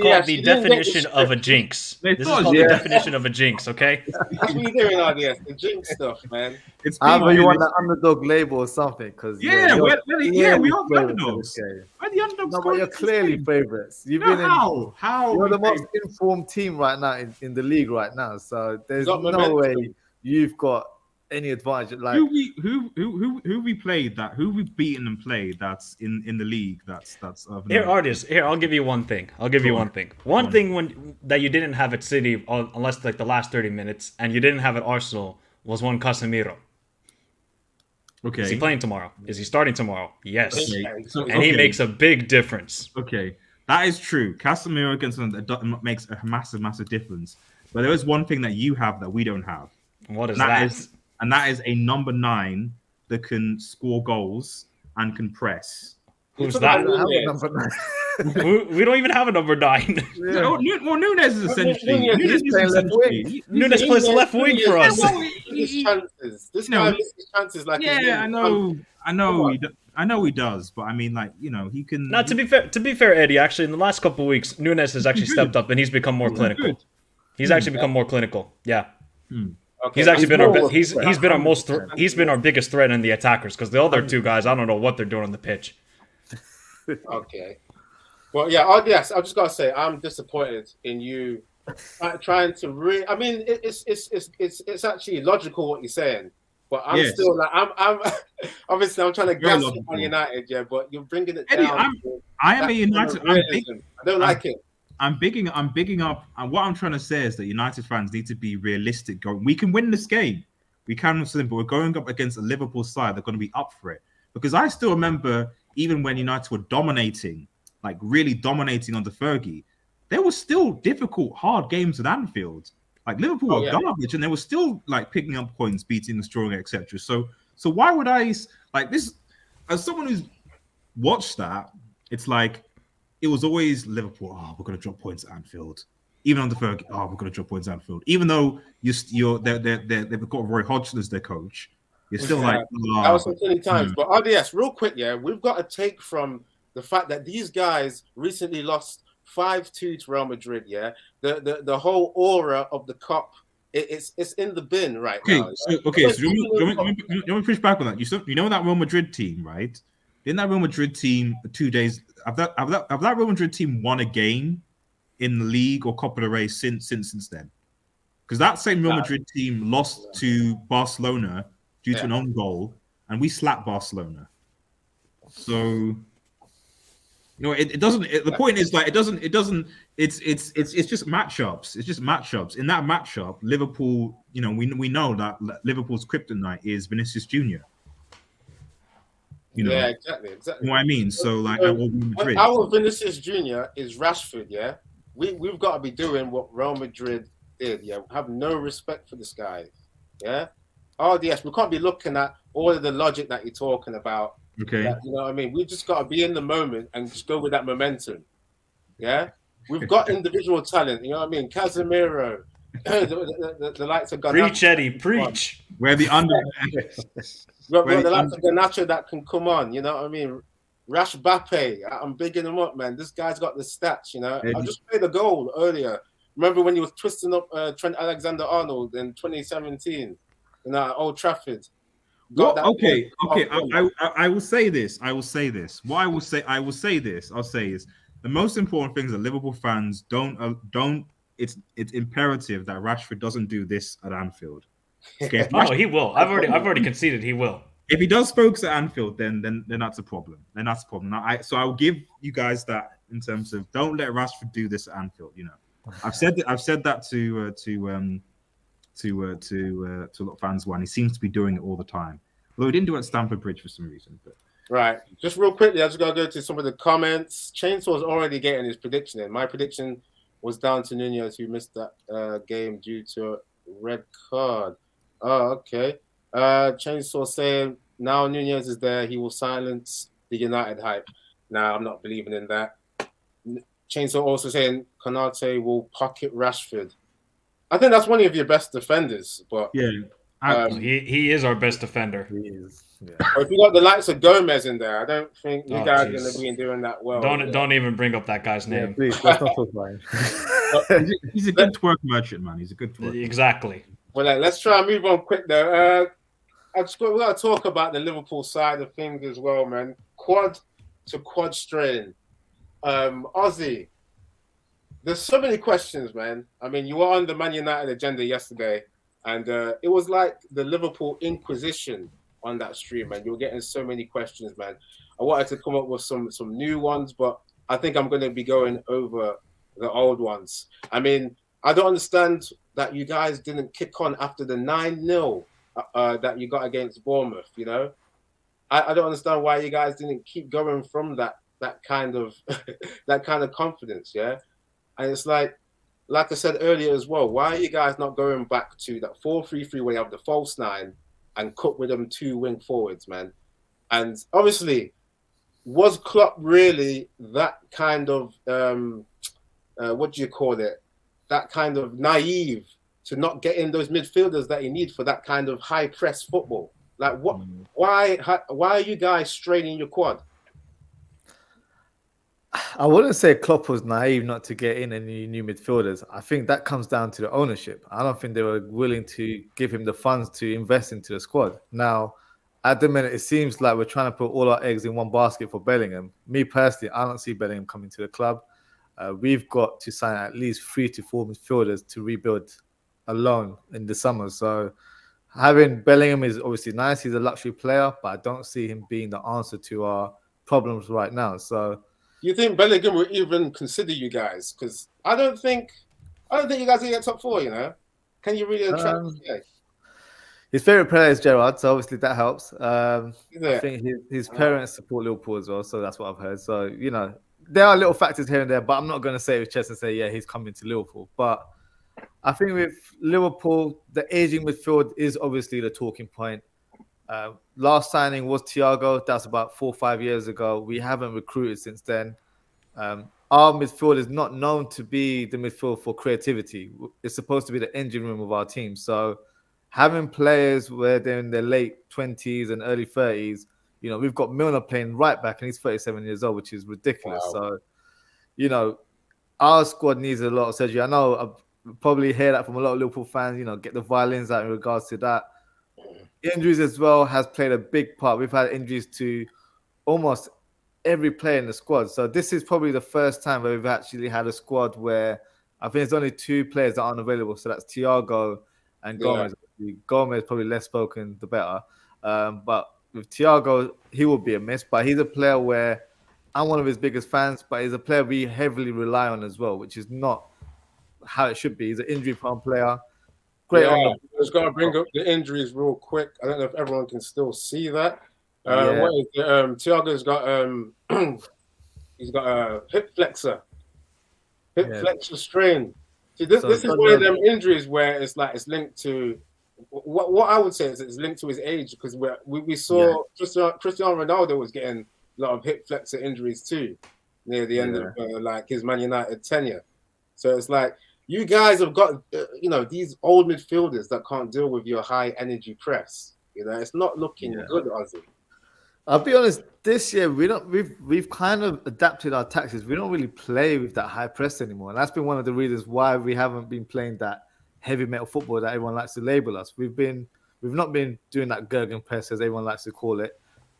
called the definition of a jinx. This is called the definition of a jinx. Okay. What are you doing, RDS? The jinx stuff, man. It's either you want the underdog label or something, because we are the underdogs. We're the underdogs. No, but you're clearly favourites. You've been how you're the most informed team right now in the league right now. So there's no way you've got any advantage. Like who we played that, who we've beaten and played that's in the league. That's here, artists. Here, I'll give you one thing. One thing that you didn't have at City, unless the last 30 minutes, and you didn't have at Arsenal, was one Casemiro. Okay. Is he playing tomorrow? Is he starting tomorrow? Yes. Okay. He makes a big difference. Okay. That is true. Casemiro against them makes a massive difference. But there is one thing that you have that we don't have. What is that? And that is a number 9 that can score goals and can press. Who's that? We don't even have a number 9. Yeah. Well, Nunes is essentially Nunes plays left wing for us. This guy misses chances like I know he does, but I mean, he can. Now, to be fair, Eddie, actually, in the last couple of weeks, Nunes has actually stepped up and he's become more clinical. He's actually become more clinical. Yeah. Okay. He's actually been he's been our biggest threat in the attackers, because the other 2 guys, I don't know what they're doing on the pitch. Okay. Well, yeah, RDS, I've just got to say, I'm disappointed in you trying to I mean, it's actually logical what you're saying, but I'm still I'm obviously I'm trying to gas on United, but you're bringing it Eddie, down. I am a United. I don't like it. I'm bigging up, and what I'm trying to say is that United fans need to be realistic. We can win this game, we can, but we're going up against a Liverpool side. They're going to be up for it, because I still remember even when United were dominating, really dominating under Fergie, there were still difficult, hard games at Anfield. Liverpool were garbage, and they were still picking up points, beating the strong, etc. So why would I this? As someone who's watched that, it's it was always Liverpool. Oh, we're going to drop points at Anfield. Even under Fergie, we're going to drop points at Anfield. Even though they've got Roy Hodgson as their coach, you're still that was so many times. But RDS, real quick, we've got to take from the fact that these guys recently lost 5-2 to Real Madrid. Yeah, the whole aura of the cup, it's in the bin right now. So you want to push back on that? You know that Real Madrid team, right? Didn't that Real Madrid team 2 days? Have that Real Madrid team won a game in the league or Copa del Rey since then? Because that same Real Madrid team lost to Barcelona due to an own goal, and we slapped Barcelona. So it doesn't. The point is it doesn't. It's just matchups. It's just matchups. In that matchup, Liverpool. We know that Liverpool's kryptonite is Vinicius Junior. Yeah, exactly. You know what I mean? So our Vinicius Junior is Rashford. Yeah, we've got to be doing what Real Madrid did. Yeah, have no respect for this guy. Yeah. RDS, we can't be looking at all of the logic that you're talking about. Okay. You know what I mean? We just got to be in the moment and just go with that momentum. Yeah? We've got individual talent. You know what I mean? Casemiro, the likes of Garnacho. Preach, Eddie, preach. We're the under. We're the likes of Garnacho that can come on. You know what I mean? Rash Bappe, I'm bigging him up, man. This guy's got the stats, I just played a goal earlier Remember when he was twisting up Trent Alexander-Arnold in 2017 at Old Trafford? What? That Okay, okay. goal. I will say this. I will say this. What I will say. I will say this. I'll say is the most important thing is that Liverpool fans don't. It's imperative that Rashford doesn't do this at Anfield. Okay, Oh, he will. I've already conceded he will. if he does focus at Anfield, then that's a problem. Then that's a problem. So I'll give you guys that in terms of don't let Rashford do this at Anfield. You know, I've said that to a lot of fans when he seems to be doing it all the time. Although he didn't do it at Stamford Bridge for some reason. But Right. Just real quickly, I just gotta go to some of the comments. Chainsaw's already getting his prediction in. My prediction was down to Nunez, who missed that game due to a red card. Oh, okay. Chainsaw saying now Nunez is there, he will silence the United hype. Nah, I'm not believing in that. Chainsaw also saying Konate will pocket Rashford. I think that's one of your best defenders, but yeah, he is our best defender. He is. Yeah. if you got the likes of Gomez in there, I don't think you Oh, guys are jeez. going to be doing that well. Don't even bring up that guy's Yeah, name. please, let's not talk about him. he's a good twerk merchant, man. He's a good twerk. Exactly. Well, let's try and move on quick though. We got to talk about the Liverpool side of things as well, man. Quad to quad strain. Ozzy, there's so many questions, man. I mean, you were on the Man United agenda yesterday, and it was like the Liverpool Inquisition on that stream, man. You were getting so many questions, man. I wanted to come up with some new ones, but I think I'm going to be going over the old ones. I mean, I don't understand that you guys didn't kick on after the 9-0 that you got against Bournemouth, you know? I don't understand why you guys didn't keep going from that kind of that kind of confidence, yeah? And it's like I said earlier as well, why are you guys not going back to that 4-3-3 where you have the false nine and cook with them two wing forwards, man? And obviously, was Klopp really that kind of what do you call it? That kind of naive to not get in those midfielders that you need for that kind of high press football? Like what? Why are you guys straining your quad? I wouldn't say Klopp was naive not to get in any new midfielders. I think that comes down to the ownership. I don't think they were willing to give him the funds to invest into the squad. Now, at the minute, it seems like we're trying to put all our eggs in one basket for Bellingham. Me personally, I don't see Bellingham coming to the club. We've got to sign at least 3 to 4 midfielders to rebuild alone in the summer. So having Bellingham is obviously nice. He's a luxury player, but I don't see him being the answer to our problems right now. So you think Bellingham will even consider you guys? Because I don't think you guys will get top 4, you know? Can you really attract this guy? His favourite player is Gerrard, so obviously that helps. I Yeah. think his parents support Liverpool as well, so that's what I've heard. So, you know, there are little factors here and there, but I'm not going to say it with chest and say, yeah, he's coming to Liverpool. But I think with Liverpool, the aging midfield is obviously the talking point. Last signing was Thiago. That's about 4 or 5 years ago. We haven't recruited since then. Our midfield is not known to be the midfield for creativity. It's supposed to be the engine room of our team. So having players where they're in their late 20s and early 30s, you know, we've got Milner playing right back and he's 37 years old, which is ridiculous. Wow. So, you know, our squad needs a lot of surgery. I know I've probably hear that from a lot of Liverpool fans, you know, get the violins out in regards to that. Injuries as well has played a big part. We've had injuries to almost every player in the squad. So this is probably the first time where we've actually had a squad where I think there's only 2 players that aren't available. So that's Thiago and Gomez. Gomez probably less spoken, the better. But with Thiago, he will be a miss. But he's a player where I'm one of his biggest fans, but he's a player we heavily rely on as well, which is not how it should be. He's an injury-prone player. Great. Yeah, I was going to bring up the injuries real quick. I don't know if everyone can still see that. Yeah. What is it? Thiago's got he's got a hip flexor strain. See, this is one of them injuries where it's like it's linked to what I would say is it's linked to his age, because we saw Cristiano Ronaldo was getting a lot of hip flexor injuries too near the end of like his Man United tenure. So it's like you guys have got these old midfielders that can't deal with your high energy press. You know, it's not looking good, Ozzy. I'll be honest. This year, we've kind of adapted our tactics. We don't really play with that high press anymore, and that's been one of the reasons why we haven't been playing that heavy metal football that everyone likes to label us. We've not been doing that Gurgen press as everyone likes to call it.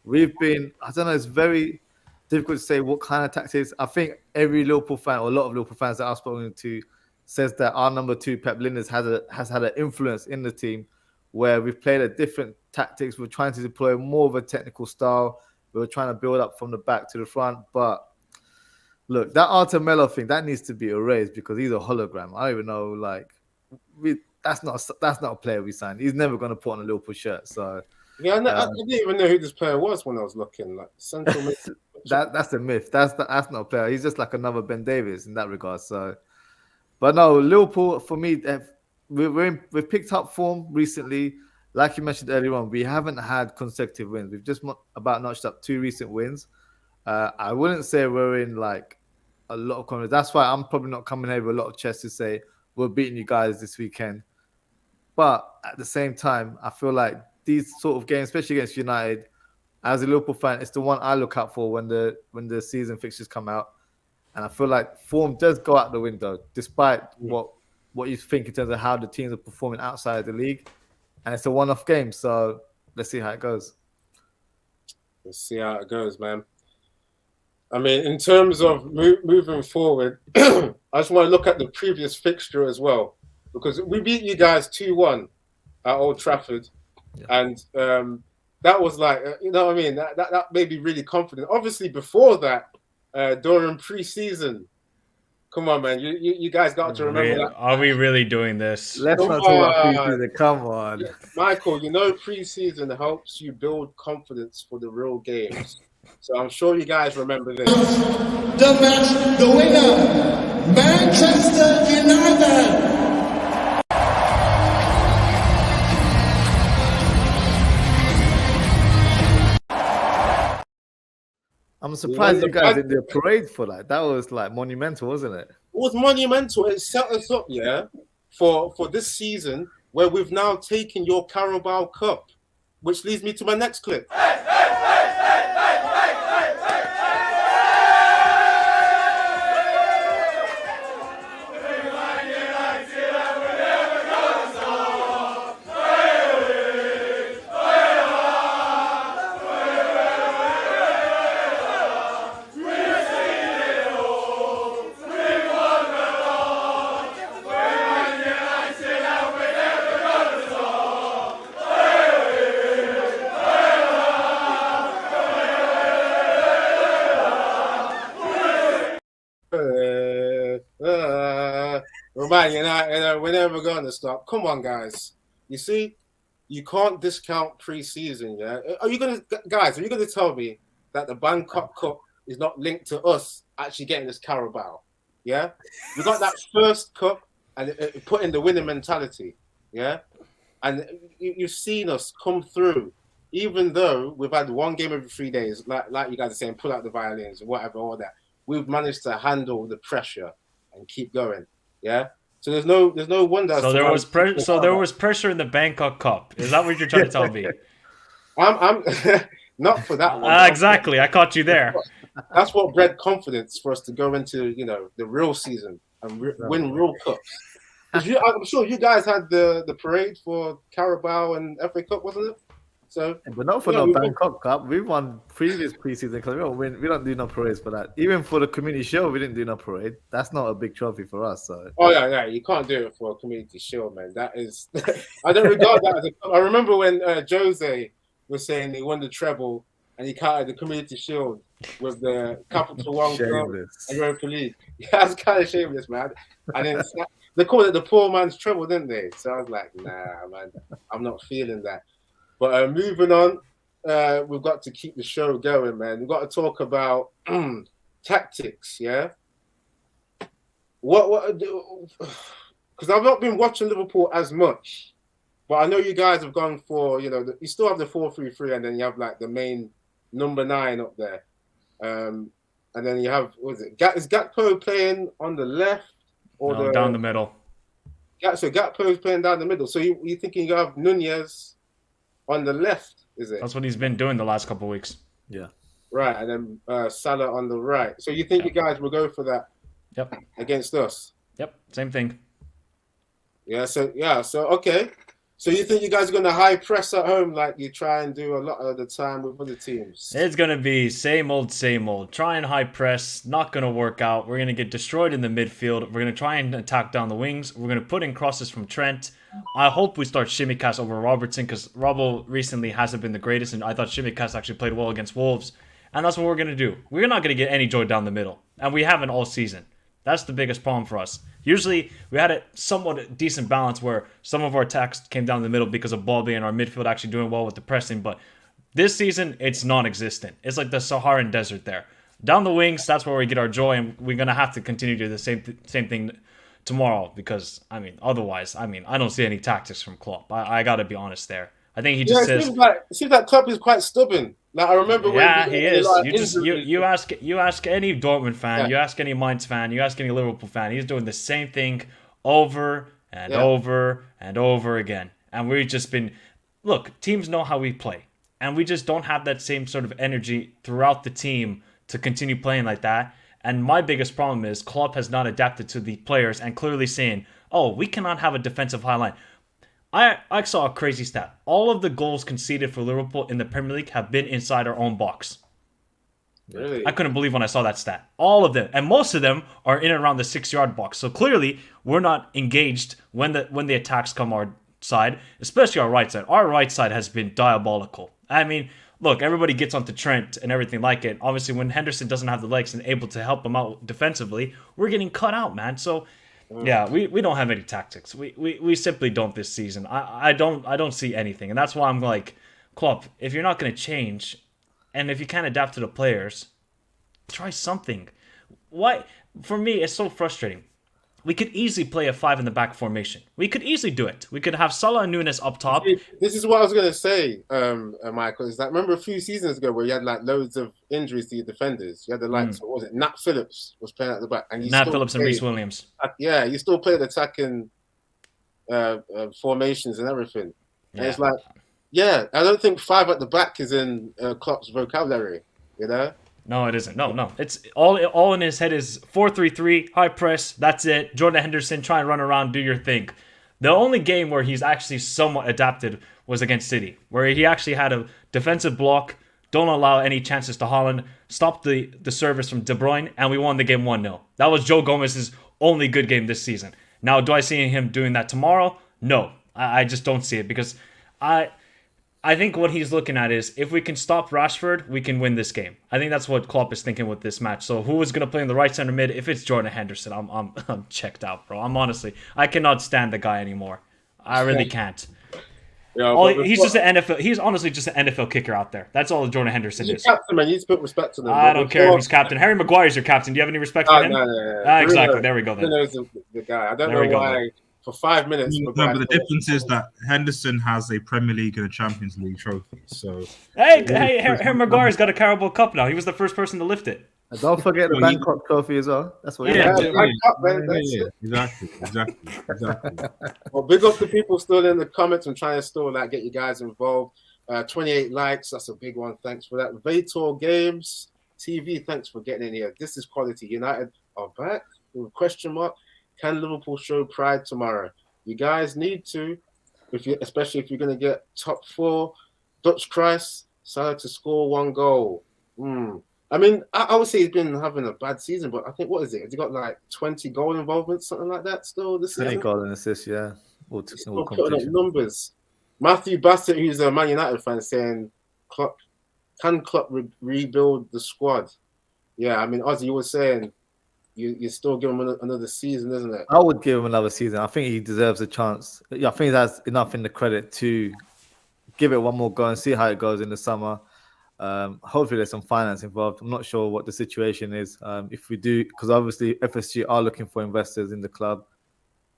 We've been, I don't know, it's very difficult to say what kind of tactics. I think every Liverpool fan, or a lot of Liverpool fans that I've spoken to, says that our number 2, Pep Linders, has had an influence in the team where we've played a different tactics. We're trying to deploy more of a technical style. We're trying to build up from the back to the front. But look, that Artemelo thing, that needs to be erased because he's a hologram. I don't even know, like, that's not a player we signed. He's never going to put on a Liverpool shirt. So yeah, I didn't even know who this player was when I was looking. Like central. That's a myth. That's not a player. He's just like another Ben Davies in that regard. So, but no, Liverpool for me, we've picked up form recently. Like you mentioned earlier on, we haven't had consecutive wins. We've just about notched up 2 recent wins. I wouldn't say we're in like a lot of confidence. That's why I'm probably not coming here with a lot of chest to say we're beating you guys this weekend. But at the same time, I feel like these sort of games, especially against United, as a Liverpool fan, it's the one I look out for when the season fixtures come out. And I feel like form does go out the window, despite what you think in terms of how the teams are performing outside the league. And it's a one-off game, so let's see how it goes. Let's see how it goes, man. I mean, in terms of moving forward, I just want to look at the previous fixture as well, because we beat you guys 2-1 at Old Trafford, and that was like, you know what I mean? That made me really confident. Obviously, before that, during pre-season, come on, man, you guys got to remember that. Are we really doing this? Let's not talk about pre-season. Come on, Michael. You know, pre-season helps you build confidence for the real games. So I'm sure you guys remember this. The match, the winner, Manchester United. I'm surprised you guys did the parade for that. That was like monumental, wasn't it? It was monumental. It set us up, yeah, for this season where we've now taken your Carabao Cup, which leads me to my next clip. Man United, we're never going to stop. Come on, guys. You see, you can't discount pre-season, yeah? Are you going to tell me that the Bangkok Cup is not linked to us actually getting this Carabao, yeah? We got that first cup and it put in the winning mentality, yeah? And you've seen us come through, even though we've had one game every 3 days, like you guys are saying, pull out the violins, whatever, all that. We've managed to handle the pressure and keep going, yeah? So there's no wonder. So there was pressure. So there was pressure in the Bangkok Cup. Is that what you're trying to tell me? I'm not for that one. Exactly. I caught you there. That's what bred confidence for us to go into, the real season and win real cups. I'm sure you guys had the parade for Carabao and FA Cup, wasn't it? So, but not for no Bangkok Cup. We won previous preseason because we don't do no parades for that. Even for the community show, we didn't do no parade. That's not a big trophy for us. So. Oh yeah, you can't do it for a community show, man. That is, I don't regard that as a. I remember when Jose was saying he won the treble and he counted the community shield with the Capital One Cup and Europa League. Yeah, that's kind of shameless, man. I didn't. They called it the poor man's treble, didn't they? So I was like, nah, man, I'm not feeling that. But moving on, we've got to keep the show going, man. We've got to talk about tactics, yeah? What? Because I've not been watching Liverpool as much, but I know you guys have gone for, you still have the 4-3-3, and then you have like the main number 9 up there, and then you have is Gakpo playing on the left or down the middle? Yeah, so Gakpo is playing down the middle. So you're thinking you have Nunez on the left, is it? That's what he's been doing the last couple of weeks. Yeah. Right, and then Salah on the right. So you think you guys will go for that Yep. against us? Yep. Same thing. So okay. So you think you guys are going to high press at home like you try and do a lot of the time with other teams? It's going to be same old, same old. Try and high press, not going to work out. We're going to get destroyed in the midfield. We're going to try and attack down the wings. We're going to put in crosses from Trent. I hope we start Shimicast over Robertson because Robbo recently hasn't been the greatest, and I thought Shimicast actually played well against Wolves. And that's what we're going to do. We're not going to get any joy down the middle, and we haven't all season. That's the biggest problem for us. Usually, we had a somewhat decent balance where some of our attacks came down the middle because of Bobby and our midfield actually doing well with the pressing, but this season, it's non-existent. It's like the Saharan desert there. Down the wings, that's where we get our joy, and we're going to have to continue to do the same thing tomorrow because, otherwise, I don't see any tactics from Klopp. I got to be honest there. I think he just says... It seems like Klopp is quite stubborn. Like, I remember when he is. Like You ask any Dortmund fan, you ask any Mainz fan, you ask any Liverpool fan, he's doing the same thing over and over and over again. And we've just been... Look, teams know how we play. And we just don't have that same sort of energy throughout the team to continue playing like that. And my biggest problem is Klopp has not adapted to the players and clearly saying, oh, we cannot have a defensive high line. I saw a crazy stat. All of the goals conceded for Liverpool in the Premier League have been inside our own box. Really? I couldn't believe when I saw that stat. All of them. And most of them are in and around the 6-yard box. So clearly, we're not engaged when the attacks come our side, especially our right side. Our right side has been diabolical. Look, everybody gets onto Trent and everything like it. Obviously, when Henderson doesn't have the legs and able to help him out defensively, we're getting cut out, man. So, yeah, we don't have any tactics. We simply don't this season. I don't see anything. And that's why I'm like, Klopp, if you're not going to change, and if you can't adapt to the players, try something. Why? For me, it's so frustrating. We could easily play a 5-in-the-back formation. We could easily do it. We could have Salah and Nunes up top. This is what I was going to say, Michael. Is that remember a few seasons ago where you had like loads of injuries to your defenders? You had the likes, what was it? Nat Phillips was playing at the back, and Nat Phillips and Reece Williams. Yeah, you still played attacking formations and everything. And it's like, I don't think 5 at the back is in Klopp's vocabulary. You know. No, it isn't. No. It's all in his head is 4-3-3, high press, that's it. Jordan Henderson, try and run around, do your thing. The only game where he's actually somewhat adapted was against City, where he actually had a defensive block, don't allow any chances to Haaland, stopped the service from De Bruyne, and we won the game 1-0. That was Joe Gomez's only good game this season. Now, do I see him doing that tomorrow? No. I just don't see it because I think what he's looking at is if we can stop Rashford, we can win this game. I think that's what Klopp is thinking with this match. So who is going to play in the right center mid? If it's Jordan Henderson, I'm checked out, bro. I cannot stand the guy anymore. I really can't. He's just an NFL. He's honestly just an NFL kicker out there. That's all Jordan Henderson is. Captain, man. You need to put respect to them. I don't care if he's captain. Harry Maguire's your captain. Do you have any respect for him? No. Exactly. There we go. Then. The guy. I don't know why. For 5 minutes. No, but the difference is that Henderson has a Premier League and a Champions League trophy. So Harry Maguire's got a Carabao Cup now. He was the first person to lift it. And don't forget the Bangkok trophy as well. That's what. Exactly. Well, big up the people still in the comments and trying to still get you guys involved. 28 likes. That's a big one. Thanks for that. Vator Games TV. Thanks for getting in here. This is quality. United are back with a question mark. Can Liverpool show pride tomorrow? You guys need to, especially if you're going to get top 4. Dutch Christ, Salah to score 1 goal. I would say he's been having a bad season, but I think, what is it? Has he got like 20 goal involvements, something like that still this season? 20 goal and assists, yeah. Still putting up numbers. Matthew Bassett, who's a Man United fan, saying, can Klopp rebuild the squad? Yeah, Ozzy, you were saying, you still give him another season, isn't it? I would give him another season. I think he deserves a chance. Yeah, I think he has enough in the credit to give it one more go and see how it goes in the summer. Hopefully there's some finance involved. I'm not sure what the situation is. If we do, because obviously FSG are looking for investors in the club.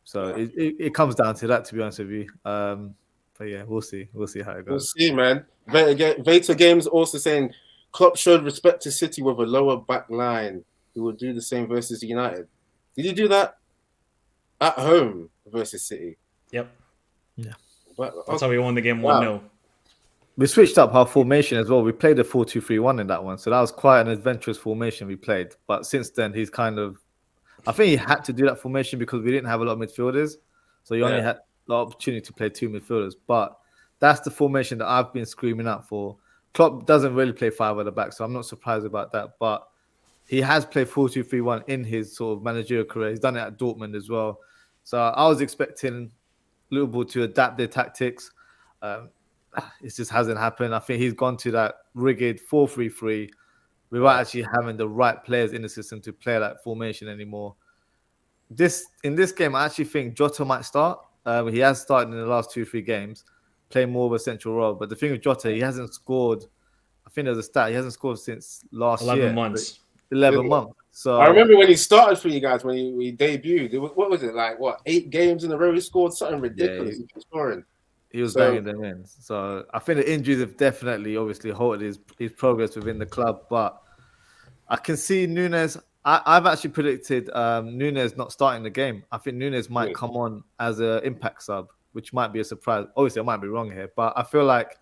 So it comes down to that, to be honest with you. But yeah, we'll see. We'll see how it goes. We'll see, man. Vator Games also saying Klopp showed respect to City with a lower back line. He would do the same versus United. Did he do that at home versus City? Yep. Yeah. That's how we won the game 1-0. We switched up our formation as well. We played a 4-2-3-1 in that one, so that was quite an adventurous formation we played. But since then, he's kind of, I think he had to do that formation because we didn't have a lot of midfielders, so he only had the opportunity to play two midfielders. But that's the formation that I've been screaming out for. Klopp doesn't really play five at the back, so I'm not surprised about that. But he has played 4-2-3-1 in his sort of managerial career. He's done it at Dortmund as well. So I was expecting Liverpool to adapt their tactics. It just hasn't happened. I think he's gone to that rigid 4-3-3 without actually having the right players in the system to play that formation anymore. In this game, I actually think Jota might start. He has started in the last 2-3 games, playing more of a central role. But the thing with Jota, he hasn't scored. I think there's a stat. He hasn't scored since last 11 months. 11 months. So I remember when he started for you guys, when he debuted. What was it, like, 8 games in a row? He scored something ridiculous. He was scoring. He was banging them in. So I think the injuries have definitely, obviously, halted his progress within the club. But I can see Nunes. I've actually predicted Nunes not starting the game. I think Nunes might come on as an impact sub, which might be a surprise. Obviously, I might be wrong here, but I feel like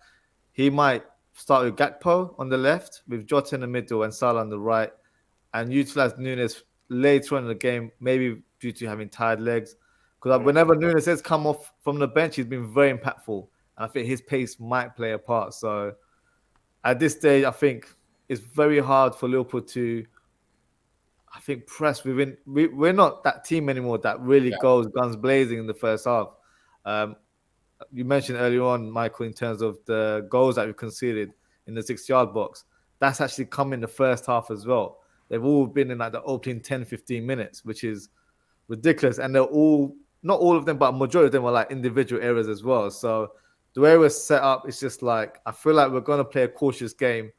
he might start with Gakpo on the left, with Jota in the middle and Salah on the right, and utilize Nunes later on in the game, maybe due to having tired legs. Because whenever Nunes has come off from the bench, he's been very impactful. And I think his pace might play a part. So at this stage, I think it's very hard for Liverpool to, I think, press within. We're not that team anymore that really goes guns blazing in the first half. You mentioned earlier on, Michael, in terms of the goals that we conceded in the 6-yard box. That's actually come in the first half as well. They've all been in like the opening 10, 15 minutes, which is ridiculous. And they're all, not all of them, but a majority of them were like individual errors as well. So the way we're set up, it's just like, I feel like we're going to play a cautious game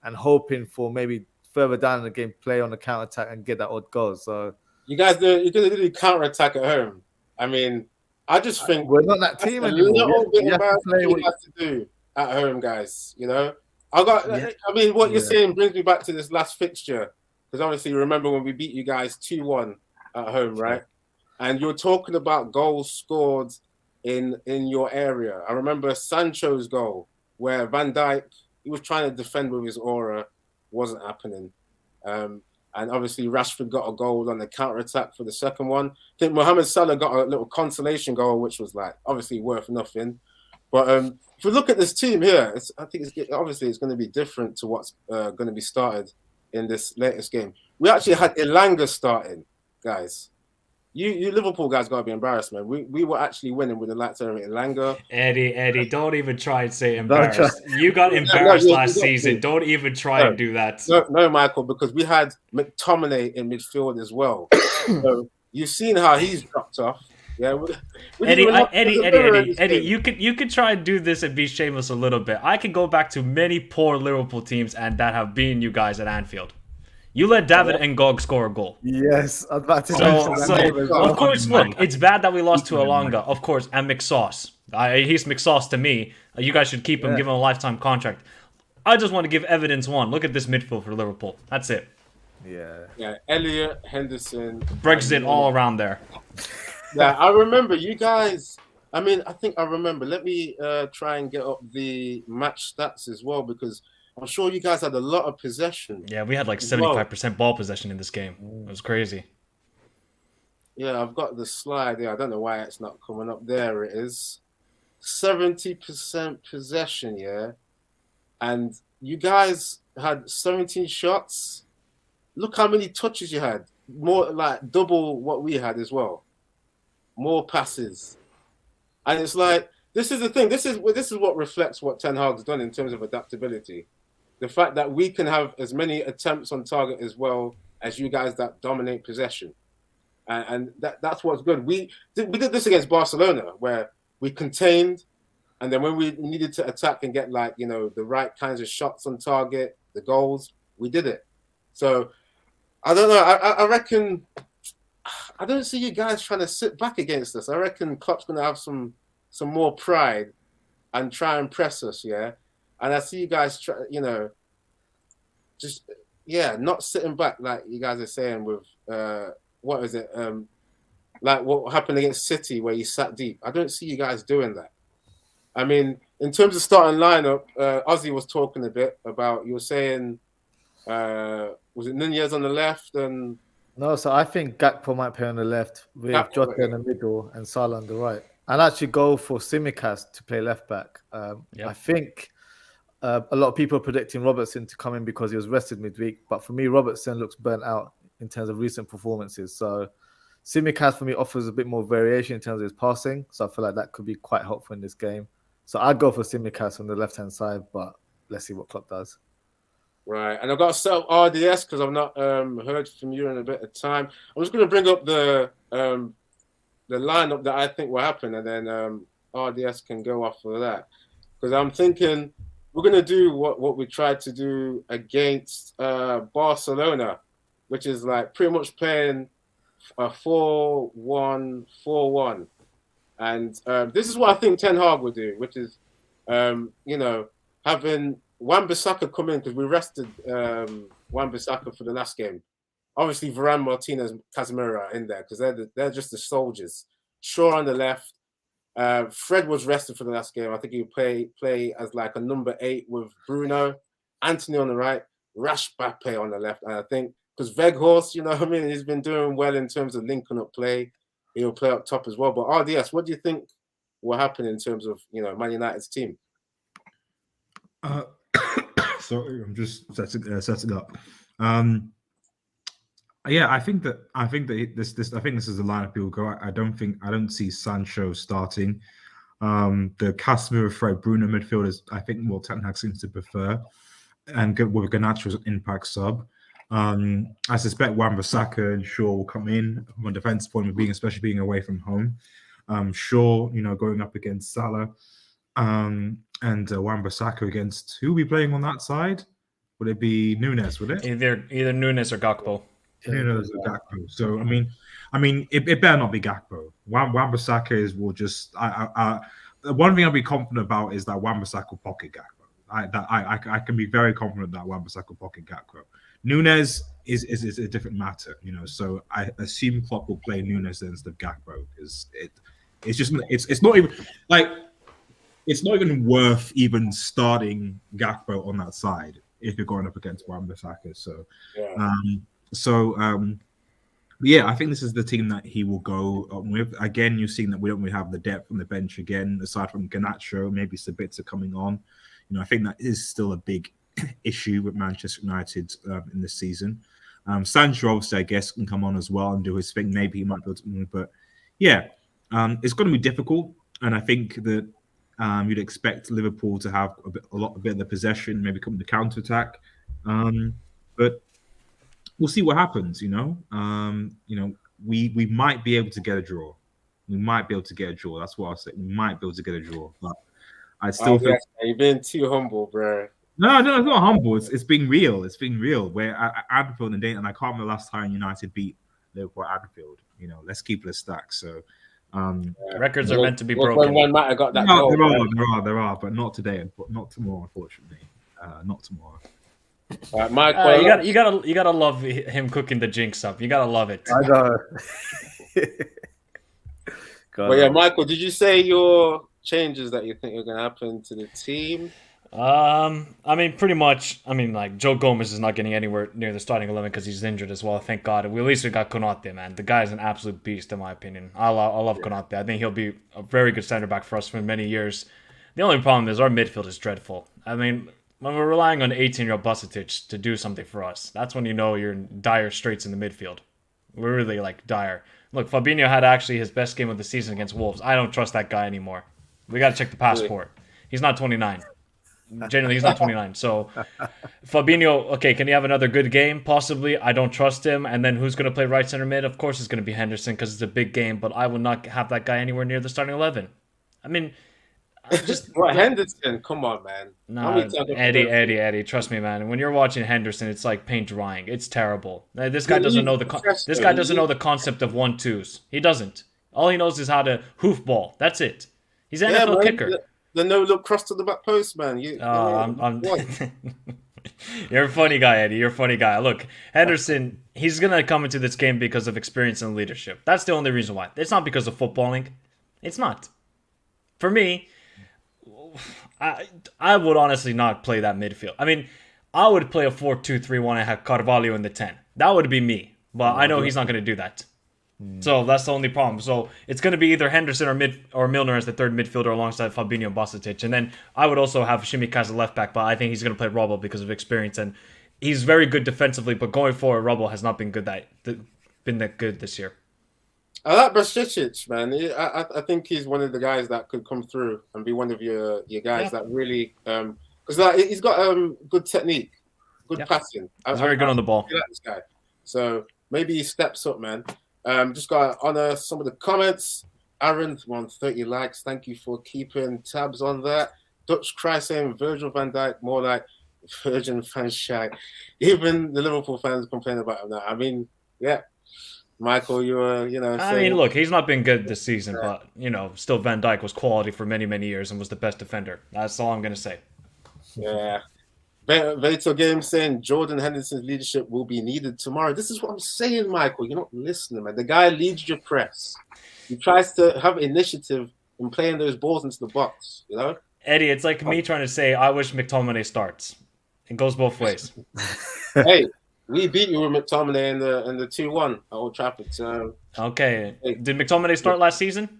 and hoping for maybe further down in the game, play on the counter-attack and get that odd goal. So you're going to do the counter-attack at home. I mean, I just think we're not that team anymore. You have to do at home, guys. You know, I mean, what you're saying brings me back to this last fixture, because obviously, you remember when we beat you guys 2-1 at home, right? And you're talking about goals scored in your area. I remember Sancho's goal where Van Dijk, he was trying to defend with his aura, wasn't happening. And obviously Rashford got a goal on the counter-attack for the second one. I think Mohamed Salah got a little consolation goal, which was like obviously worth nothing. But if we look at this team here, I think it's going to be different to what's going to be started in this latest game. We actually had Elanga starting, guys. You Liverpool guys got to be embarrassed, man. We were actually winning with the likes of Elanga. Eddie, don't even try and say embarrassed. You got embarrassed last season. Don't even try and do that. No, Michael, because we had McTominay in midfield as well. So you've seen how he's dropped off. Yeah, Eddie, you could try and do this and be shameless a little bit. I can go back to many poor Liverpool teams and that have beaten you guys at Anfield. You let David Ngog score a goal. Yes, I'm about to of course, look, it's bad that we lost to Elanga, of course, and McSauce. He's McSauce to me. You guys should keep him, give him a lifetime contract. I just want to give evidence one. Look at this midfield for Liverpool. That's it. Yeah, Elliot, Henderson. Brexit all around there. Yeah, I remember you guys. I mean, I think I remember. Let me try and get up the match stats as well, because I'm sure you guys had a lot of possession. Yeah, we had like 75% ball possession in this game. It was crazy. Yeah, I've got the slide there. I don't know why it's not coming up. There it is. 70% possession, yeah. And you guys had 17 shots. Look how many touches you had. More like double what we had as well. More passes. And it's like, this is the thing. This is what reflects what Ten Hag's done in terms of adaptability. The fact that we can have as many attempts on target as well as you guys that dominate possession. And that's what's good. We did this against Barcelona, where we contained, and then when we needed to attack and get like, the right kinds of shots on target, the goals, we did it. So I don't know. I reckon I don't see you guys trying to sit back against us. I reckon Klopp's going to have some more pride and try and press us, yeah. And I see you guys try, not sitting back like you guys are saying with what is it? Like what happened against City where you sat deep. I don't see you guys doing that. I mean, in terms of starting lineup, Ozzy was talking a bit about. You were saying, was it Nunez on the left and No, so I think Gakpo might play on the left with Gakpo, Jota in the middle and Salah on the right. I'd actually go for Tsimikas to play left back. I think a lot of people are predicting Robertson to come in because he was rested midweek. But for me, Robertson looks burnt out in terms of recent performances. So Tsimikas for me offers a bit more variation in terms of his passing. So I feel like that could be quite helpful in this game. So I'd go for Tsimikas on the left-hand side, but let's see what Klopp does. right? And I've got to set up RDS because I've not heard from you in a bit of time. I'm just going to bring up the lineup that I think will happen, and then RDS can go off of that. Because I'm thinking we're going to do what we tried to do against Barcelona, which is like pretty much playing a 4-1-4-1. And this is what I think Ten Hag will do, which is, having Wan-Bissaka come in because we rested Wan-Bissaka for the last game. Obviously, Varane, Martinez, Casemiro are in there because they're just the soldiers. Shaw on the left. Fred was rested for the last game. I think he would play as like a number 8 with Bruno. Anthony on the right. Rashbappe on the left. And I think because Weghorst, he's been doing well in terms of linking up play. He'll play up top as well. But RDS, what do you think will happen in terms of Man United's team? Sorry, I'm just setting up. Yeah, I think this is the lineup he will go. I don't see Sancho starting. The Casemiro, Fred, Bruno midfield is I think what Ten Hag seems to prefer, and with Garnacho as an impact sub. I suspect Wan-Bissaka and Shaw will come in from a defense point of view, especially being away from home. Shaw, going up against Salah, and Wan-Bissaka against who will be playing on that side? Would it be Nunez? Would it either Nunez or Gakpo? Nunez or Gakpo. So I mean, it better not be Gakpo. Wan-Bissaka will just. One thing I'll be confident about is that Wan-Bissaka will pocket Gakpo. I can be very confident that Wan-Bissaka will pocket Gakpo. Nunez is a different matter, So I assume Klopp will play Nunez instead of Gakpo because it's not even worth even starting Gakpo on that side if you're going up against Wan-Bissaka. Yeah, I think this is the team that he will go with. Again, you've seen that we don't really have the depth on the bench again, aside from Garnacho, maybe Sabitzer coming on. I think that is still a big issue with Manchester United in this season. Sancho, obviously, I guess, can come on as well and do his thing. Maybe he might be able to move, but yeah, it's going to be difficult. And I think that you'd expect Liverpool to have a bit of the possession, maybe come to counter-attack. But we'll see what happens, we might be able to get a draw. That's what I'll say. We might be able to get a draw. But I still feel... You're being too humble, bro. No, it's not humble. It's being real. It's being real. Where at Anfield and I can't remember the last time United beat Liverpool at Anfield. Let's keep it a stack. So records are meant to be broken. One might have got that. No, there are, but not today. Not tomorrow, unfortunately. Not tomorrow. Michael, you gotta love him cooking the jinx up. You gotta love it. I know. Well, yeah, Michael, did you say your changes that you think are going to happen to the team? Pretty much. Like Joe Gomez is not getting anywhere near the starting 11 because he's injured as well. Thank God. At least we got Konate, man. The guy is an absolute beast, in my opinion. I love Konate. I think he'll be a very good center back for us for many years. The only problem is our midfield is dreadful. When we're relying on 18-year-old Busetic to do something for us, that's when you're in dire straits in the midfield. We're really dire. Look, Fabinho had actually his best game of the season against Wolves. I don't trust that guy anymore. We got to check the passport. He's not 29. Generally, he's not 29. So, Fabinho, okay, can he have another good game? Possibly. I don't trust him. And then who's going to play right center mid? Of course, it's going to be Henderson because it's a big game. But I will not have that guy anywhere near the starting 11. Henderson, come on, man. No, Eddie, trust me, man. When you're watching Henderson, it's like paint drying. It's terrible. This guy doesn't know the concept of 1-2s. He doesn't. All he knows is how to hoof ball. That's it. He's an NFL kicker. The no-look cross to the back post, man. You're a funny guy, Eddie. You're a funny guy. Look, Henderson, he's going to come into this game because of experience and leadership. That's the only reason why. It's not because of footballing. It's not. For me, I would honestly not play that midfield. I mean, I would play a 4-2-3-1 and have Carvalho in the 10. That would be me. But I know he's not going to do that. So that's the only problem. So it's going to be either Henderson or Milner as the third midfielder alongside Fabinho and Bostic. And then I would also have Shimik as a left back, but I think he's going to play Robbo because of experience. And he's very good defensively, but going forward, Robbo has not been that good this year. I like Bostic, man. I think he's one of the guys that could come through and be one of your guys that really because he's got good technique, good passing. He's very good on the ball. I like this guy. So maybe he steps up, man. Just got to honor some of the comments. Aaron, 130 likes. Thank you for keeping tabs on that. Dutch Cry saying Virgil van Dijk more like Virgin fan Shaq. Even the Liverpool fans complain about him now. I mean, yeah. Michael, I mean, look, he's not been good this season, but, still Van Dijk was quality for many, many years and was the best defender. That's all I'm going to say. Yeah. Veto Game saying Jordan Henderson's leadership will be needed tomorrow. This is what I'm saying, Michael. You're not listening, man. The guy leads your press. He tries to have initiative in playing those balls into the box, Eddie, it's like me trying to say, I wish McTominay starts. It goes both ways. Hey. We beat you with McTominay in the 2-1 at Old Trafford. So okay, did McTominay start last season?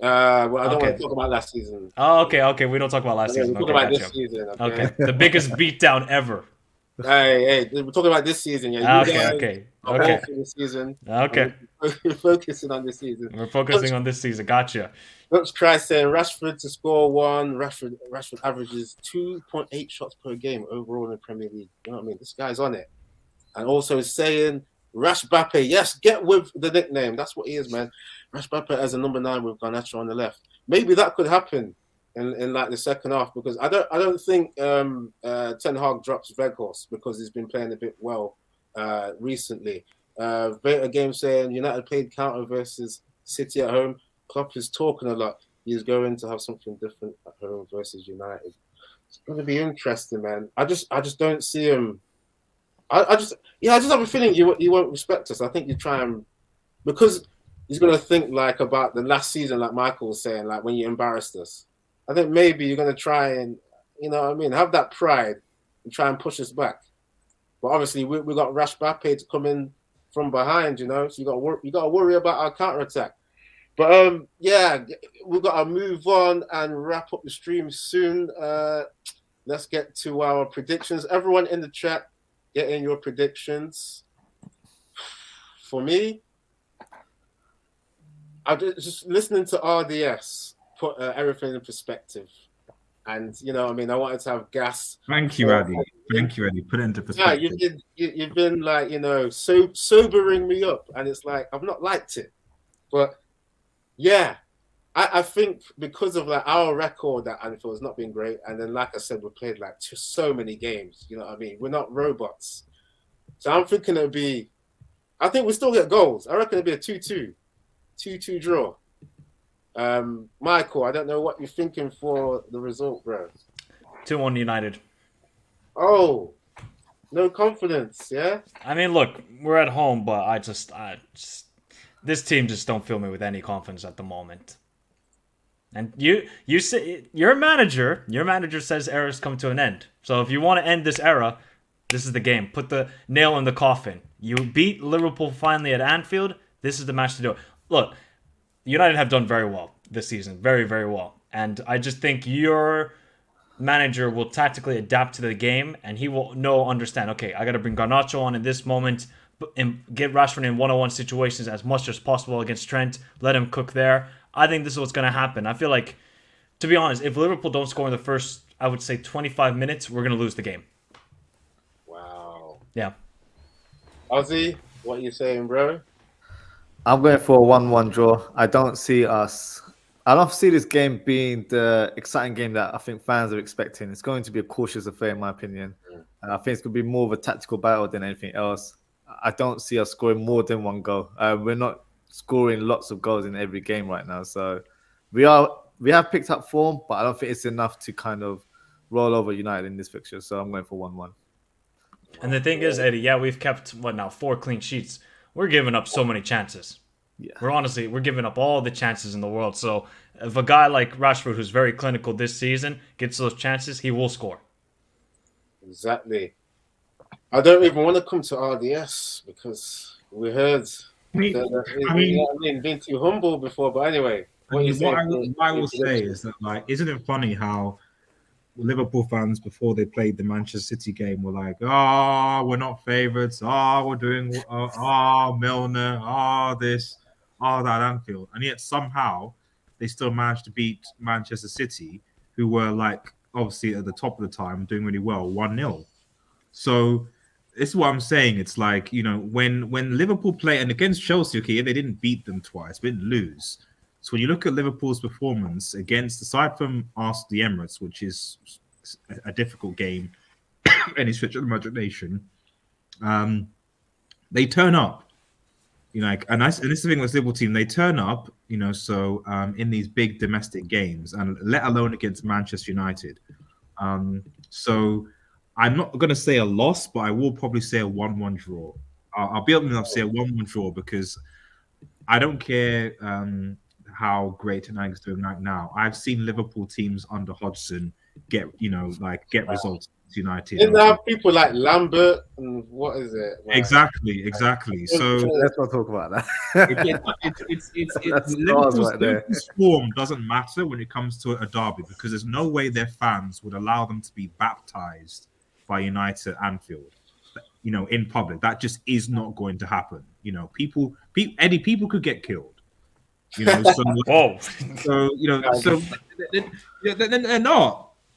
Well, I don't want to talk about last season. Oh, okay. We don't talk about last season. We're talking about this season. Okay, the biggest beatdown ever. Hey, we're talking about this season. Yeah. Okay. This season. Okay. We're focusing on this season. We're focusing on this season. Gotcha. Looks Christ saying Rashford to score one. Rashford averages 2.8 shots per game overall in the Premier League. You know what I mean? This guy's on it. And also saying Rash Bappe, yes, get with the nickname. That's what he is, man. Rash Bappe as a number 9 with Garnacho on the left. Maybe that could happen in like the second half because I don't think Ten Hag drops Weghorst because he's been playing a bit well recently. Beta Game saying United played counter versus City at home. Klopp is talking a lot. He's going to have something different at home versus United. It's going to be interesting, man. I just don't see him. I just have a feeling he won't respect us. I think you try and because he's going to think like about the last season, like Michael was saying, like when you embarrassed us. I think maybe you're going to try and have that pride and try and push us back. But obviously we got Rash Bappe to come in from behind, so you got to worry about our counter attack. But we've got to move on and wrap up the stream soon. Let's get to our predictions. Everyone in the chat, get in your predictions. For me, I'm just listening to RDS put everything in perspective. And, I wanted to have gas. Thank you, Eddie. Put it into perspective. Yeah, you've been like, so sobering me up. And it's like, I've not liked it. But yeah, I think because of like our record at Anfield has not been great, and then like I said, we played like so many games. You know what I mean? We're not robots, so I'm thinking I think we still get goals. I reckon it'll be a 2-2 draw. Michael, I don't know what you're thinking for the result, bro. 2-1 United. Oh, no confidence, yeah. I mean, look, we're at home, but I just this team just don't fill me with any confidence at the moment. And you say your manager says era's come to an end. So if you want to end this era, this is the game. Put the nail in the coffin. You beat Liverpool finally at Anfield. This is the match to do it. Look, United have done very well this season. Very, very well. And I just think your manager will tactically adapt to the game and he will understand, okay, I got to bring Garnacho on in this moment and get Rashford in one-on-one situations as much as possible against Trent. Let him cook there. I think this is what's going to happen. I feel like, to be honest, if Liverpool don't score in the first, I would say 25 minutes, we're going to lose the game. Wow. Yeah. Ozzy, what are you saying, bro? I'm going for a 1-1 draw. I don't see this game being the exciting game that I think fans are expecting. It's going to be a cautious affair, in my opinion. I think it's going to be more of a tactical battle than anything else. I don't see us scoring more than one goal. We're not scoring lots of goals in every game right now. So we have picked up form, but I don't think it's enough to kind of roll over United in this fixture. So I'm going for 1-1. And the thing is, Eddie, we've kept, 4 clean sheets. We're giving up so many chances. Yeah. We're giving up all the chances in the world. So if a guy like Rashford, who's very clinical this season, gets those chances, he will score. Exactly. I don't even want to come to RDS because we heard I mean, being too humble before. But anyway, I mean, what I will say is that, like, isn't it funny how Liverpool fans before they played the Manchester City game were like, "Oh, we're not favourites. Oh, we're doing. Milner. Oh, this. Oh, that Anfield," and yet somehow they still managed to beat Manchester City, who were like obviously at the top of the time doing really well, 1-0. So this is what I'm saying. It's like, when Liverpool play and against Chelsea, okay, they didn't beat them twice, but didn't lose. So when you look at Liverpool's performance against, aside from the Emirates, which is a difficult game, any stretch of the imagination, they turn up. And this is the thing with this Liverpool team, they turn up, in these big domestic games, and let alone against Manchester United. So I'm not going to say a loss, but I will probably say a 1-1 draw. I'll be able to say a 1-1 draw because I don't care how great Ten is doing right now. I've seen Liverpool teams under Hodgson get results against United. Didn't have people like Lambert and what is it? Like, Exactly. So let's not talk about that. Liverpool's form doesn't matter when it comes to a derby because there's no way their fans would allow them to be baptized by United at Anfield. In public, that just is not going to happen. People could get killed. Whoa. So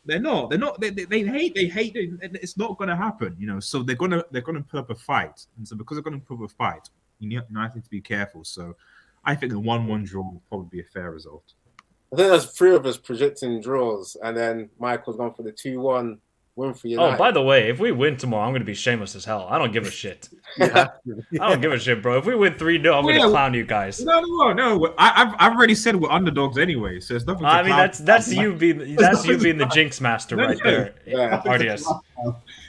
they're not. They hate it. It's not going to happen. So they're going to put up a fight, and so because they're going to put up a fight, United need to be careful. So I think a 1-1 draw will probably be a fair result. I think there's 3 of us projecting draws, and then Michael's gone for the 2-1 win for United. Oh, by the way, if we win tomorrow, I'm going to be shameless as hell. I don't give a shit. I don't give a shit, bro. If we win 3-0, I'm going to clown you guys. No. I've already said we're underdogs anyway, so it's nothing. I mean, that's you being the jinx master right there, RDS.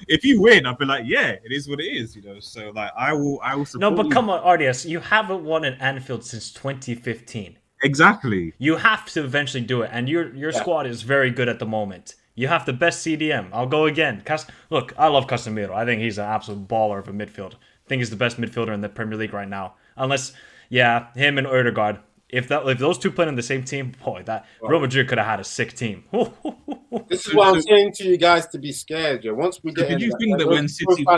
If you win, I'll be like, yeah, it is what it is, So like, I will support. No, but come on, RDS, you haven't won an Anfield since 2015. Exactly. You have to eventually do it, and your squad is very good at the moment. You have the best CDM. I'll go again. Look, I love Casemiro. I think he's an absolute baller of a midfield. I think he's the best midfielder in the Premier League right now. Unless, him and Odegaard. If those two played in the same team, boy, Real Madrid could have had a sick team. This is what I'm saying to you guys to be scared. Once we get do you think that when City do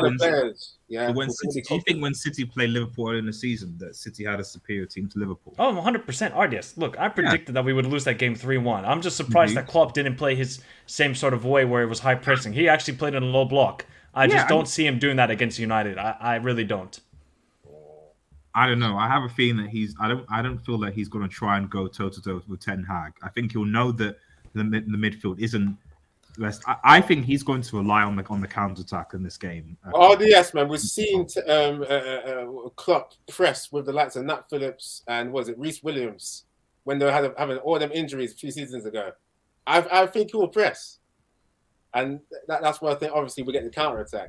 you think when City played Liverpool in the season that City had a superior team to Liverpool? Oh, 100%. RDS. Look, I predicted that we would lose that game 3-1. I'm just surprised that Klopp didn't play his same sort of way where it was high pressing. He actually played in a low block. I just don't see him doing that against United. I really don't. I don't know. I have a feeling that I don't feel like he's going to try and go toe to toe with Ten Hag. I think he'll know that the midfield isn't. I think he's going to rely on the counter attack in this game. RDS, man, we've seen Klopp press with the likes of Nat Phillips and Reece Williams when they were having all them injuries a few seasons ago. I think he will press, and that's why I think obviously we get the counter attack.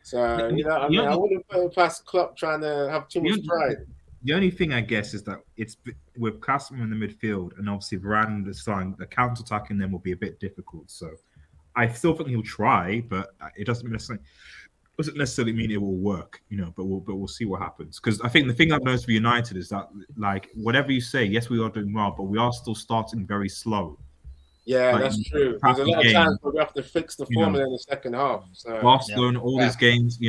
So I wouldn't put it past Klopp trying to have too much pride. The only thing I guess is that it's with Casemiro in the midfield and obviously Varane the side, the counter attacking them will be a bit difficult. So I still think he'll try, but it doesn't necessarily mean it will work, But we'll see what happens. Because I think the thing I've noticed for United is that, like, whatever you say, yes, we are doing well, but we are still starting very slow. Yeah, that's true. There's a lot of times where we have to fix the formula in the second half. So Barcelona, all these games,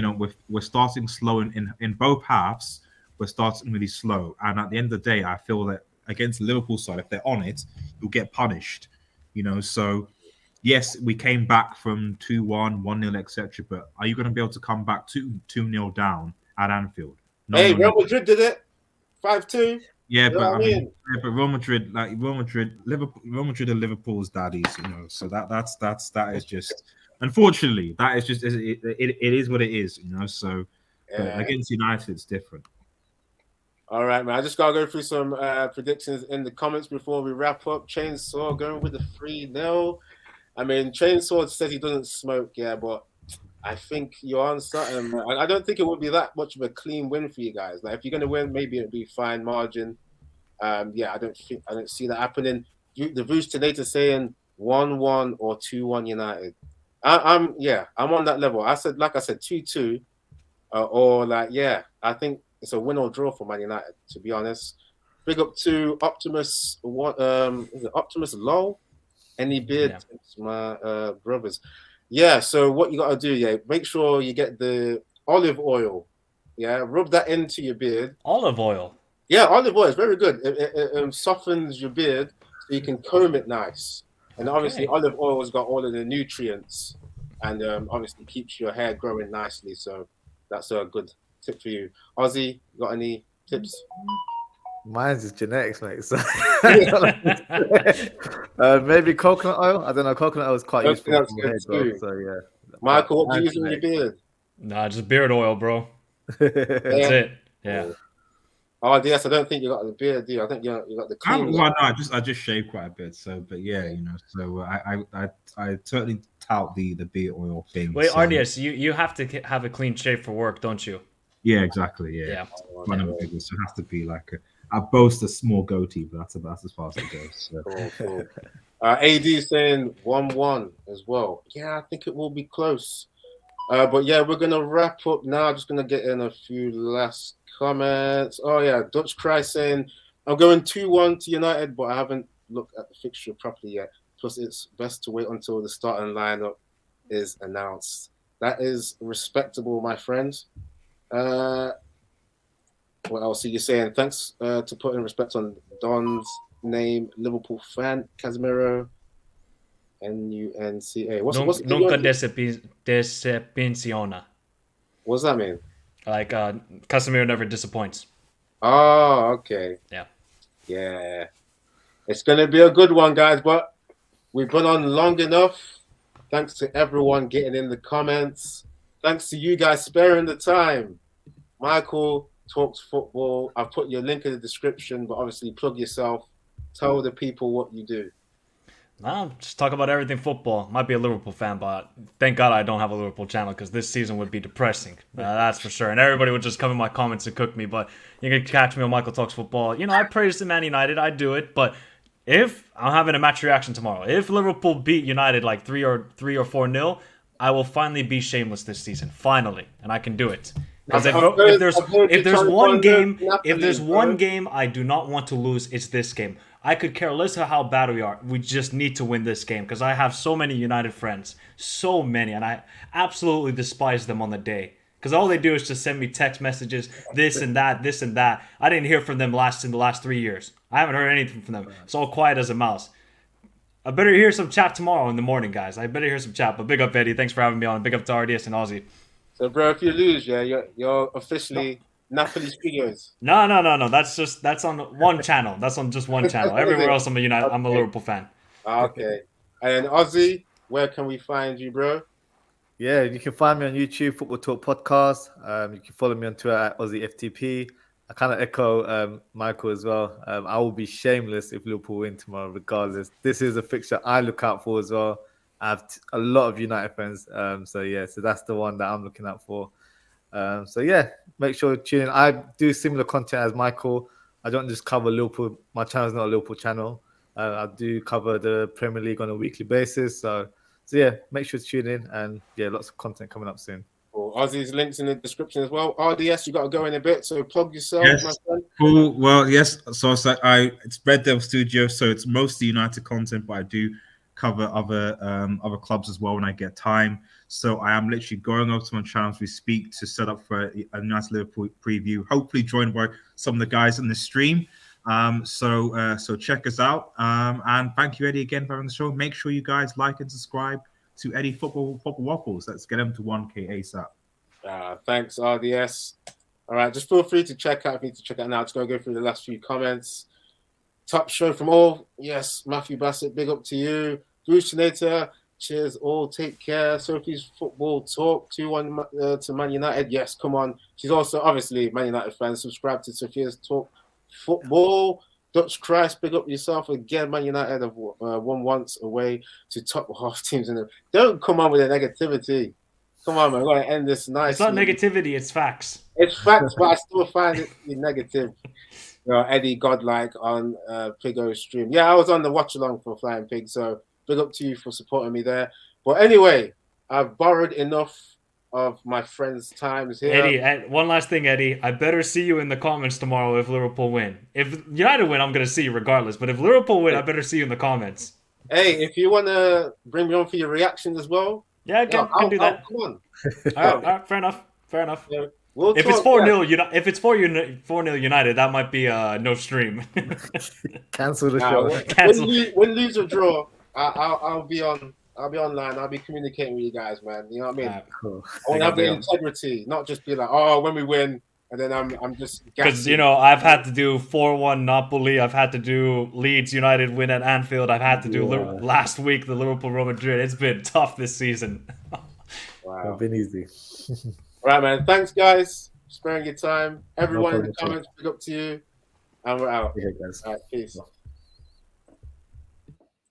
we're starting slow in both halves. We're starting really slow, and at the end of the day, I feel that against the Liverpool side, if they're on it, you'll get punished. So yes, we came back from 2-1, 1-0, etc. But are you going to be able to come back 2-0 down at Anfield? No, Real Madrid did it 5-2. Yeah, but Real Madrid, Real Madrid are Liverpool's daddies, So that is just, unfortunately, that is just it is what it is, So against United, it's different. All right, man. I just gotta go through some predictions in the comments before we wrap up. Chainsaw going with the 3-0. I mean, Chainsaw says he doesn't smoke, but I think you're on something. Man. I don't think it would be that much of a clean win for you guys. Like if you're going to win, maybe it'd be fine margin. Yeah, I don't see that happening. The Bruce Tonator saying 1-1 or 2-1 United. I'm on that level. Like I said, 2-2, or like I think it's a win or draw for Man United. To be honest, big up to Optimus. What is it? Optimus Low. Any beard tips, my brothers. Yeah. So what you gotta do? Yeah, make sure you get the olive oil. Yeah, rub that into your beard. Olive oil. Yeah, olive oil is very good. It softens your beard so you can comb it nice. And obviously, olive oil has got all of the nutrients and obviously keeps your hair growing nicely. So that's a good tip for you. Ozzy, got any tips? Mine's is genetics, mate. So maybe coconut oil. I don't know. Coconut oil is quite useful for my hair growth. So yeah. Michael, what do you use in your beard? Nah, just beard oil, bro. That's it. Yeah. Oh yes, I don't think you got the beard, do you? I think you got the clean. Well, no, I just shave quite a bit. So, but yeah, you know, so I totally tout the beard oil thing. Wait, so. RDS, you have to have a clean shave for work, don't you? Yeah, exactly. Yeah. So it has to be like I boast a small goatee, but that's as far as it goes. So. Cool. AD saying 1-1 as well. Yeah, I think it will be close. But yeah, we're gonna wrap up now. Just gonna get in a few last comments. Oh yeah, Dutch Cry saying I'm going 2-1 to United, but I haven't looked at the fixture properly yet. Plus, it's best to wait until the starting lineup is announced. That is respectable, my friends. What else are you saying? Thanks to putting respect on Don's name, Liverpool fan, Casemiro, NUNCA. Nunca decepciona. What's that mean? Like Casemiro never disappoints. Oh, okay. Yeah. It's gonna be a good one, guys. But we've been on long enough. Thanks to everyone getting in the comments. Thanks to you guys sparing the time. Michael talks football. I've put your link in the description, but obviously plug yourself. Tell the people what you do. No, just talk about everything football. Might be a Liverpool fan, but thank God I don't have a Liverpool channel because this season would be depressing. That's for sure. And everybody would just come in my comments and cook me. But you can catch me on Michael Talks Football. You know, I praise the Man United. I do it. But if I'm having a match reaction tomorrow, if Liverpool beat United like 3 or 4-0, I will finally be shameless this season. Finally. And I can do it. Because if there's one game I do not want to lose, it's this game. I could care less how bad we are. We just need to win this game because I have so many United friends. So many. And I absolutely despise them on the day. Because all they do is just send me text messages, this and that, this and that. I didn't hear from them in the last 3 years. I haven't heard anything from them. It's all quiet as a mouse. I better hear some chat tomorrow in the morning, guys. I better hear some chat. But big up, Eddie. Thanks for having me on. Big up to RDS and Aussie. So, bro, if you lose, you're officially Napoli Studios. No. That's on one channel. That's on just one channel. Everywhere else, I'm a Liverpool fan. Okay. And Ozzy, where can we find you, bro? Yeah, you can find me on YouTube, Football Talk Podcast. You can follow me on Twitter at OzzyFTP. I kind of echo Michael as well. I will be shameless if Liverpool win tomorrow, regardless. This is a fixture I look out for as well. I have a lot of United friends. So that's the one that I'm looking out for. Make sure to tune in. I do similar content as Michael. I don't just cover Liverpool. My channel is not a Liverpool channel. I do cover the Premier League on a weekly basis. So make sure to tune in. And lots of content coming up soon. Cool. Ozzy's links in the description as well. RDS, you got to go in a bit, so plug yourself, my friend. Cool. Well, yes. So it's Red Devil Studio, so it's mostly United content, but I do cover other clubs as well when I get time. So I am literally going over to my channel as we speak to set up for a nice Liverpool preview. Hopefully joined by some of the guys in the stream. So check us out. And thank you, Eddie, again for having the show. Make sure you guys like and subscribe to Eddie Football Waffles. Let's get them to 1K ASAP. Thanks, RDS. All right, just feel free to check out. If you need to check out now, just go through the last few comments. Top show from all. Yes, Matthew Bassett, big up to you. Bruce Nater, cheers all. Take care. Sophie's Football Talk 2-1 to Man United. Yes, come on. She's also obviously Man United fan. Subscribe to Sophia's Talk Football. Dutch Christ, big up yourself again. Man United have won once away to top half teams. Don't come on with the negativity. Come Come on, man. We're going to end this nicely. It's not negativity, it's facts. It's facts, but I still find it negative. You know, Eddie Godlike on Pigo's stream. Yeah, I was on the watch along for Flying Pig, so big up to you for supporting me there. But anyway, I've borrowed enough of my friends' times here. Eddie, one last thing, Eddie. I better see you in the comments tomorrow if Liverpool win. If United win, I'm going to see you regardless. But if Liverpool win, I better see you in the comments. Hey, if you want to bring me on for your reaction as well, yeah, can do that. Come on. All right, fair enough. Fair enough. Yeah, if it's 4-0, if it's 4-0 United, that might be no stream. Cancel the show. Cancel. Win, lose or draw, I'll be on. I'll be online. I'll be communicating with you guys, man. You know what I mean? Cool. I want to have the integrity, not just be like, oh, when we win, and then I'm just because I've had to do 4-1 Napoli. I've had to do Leeds United win at Anfield. I've had to do last week the Liverpool Real Madrid. It's been tough this season. Wow, It's been easy. All right, man. Thanks, guys, for sparing your time. Everyone in the comments, big up to you, and we're out. Yeah, guys. All right, peace.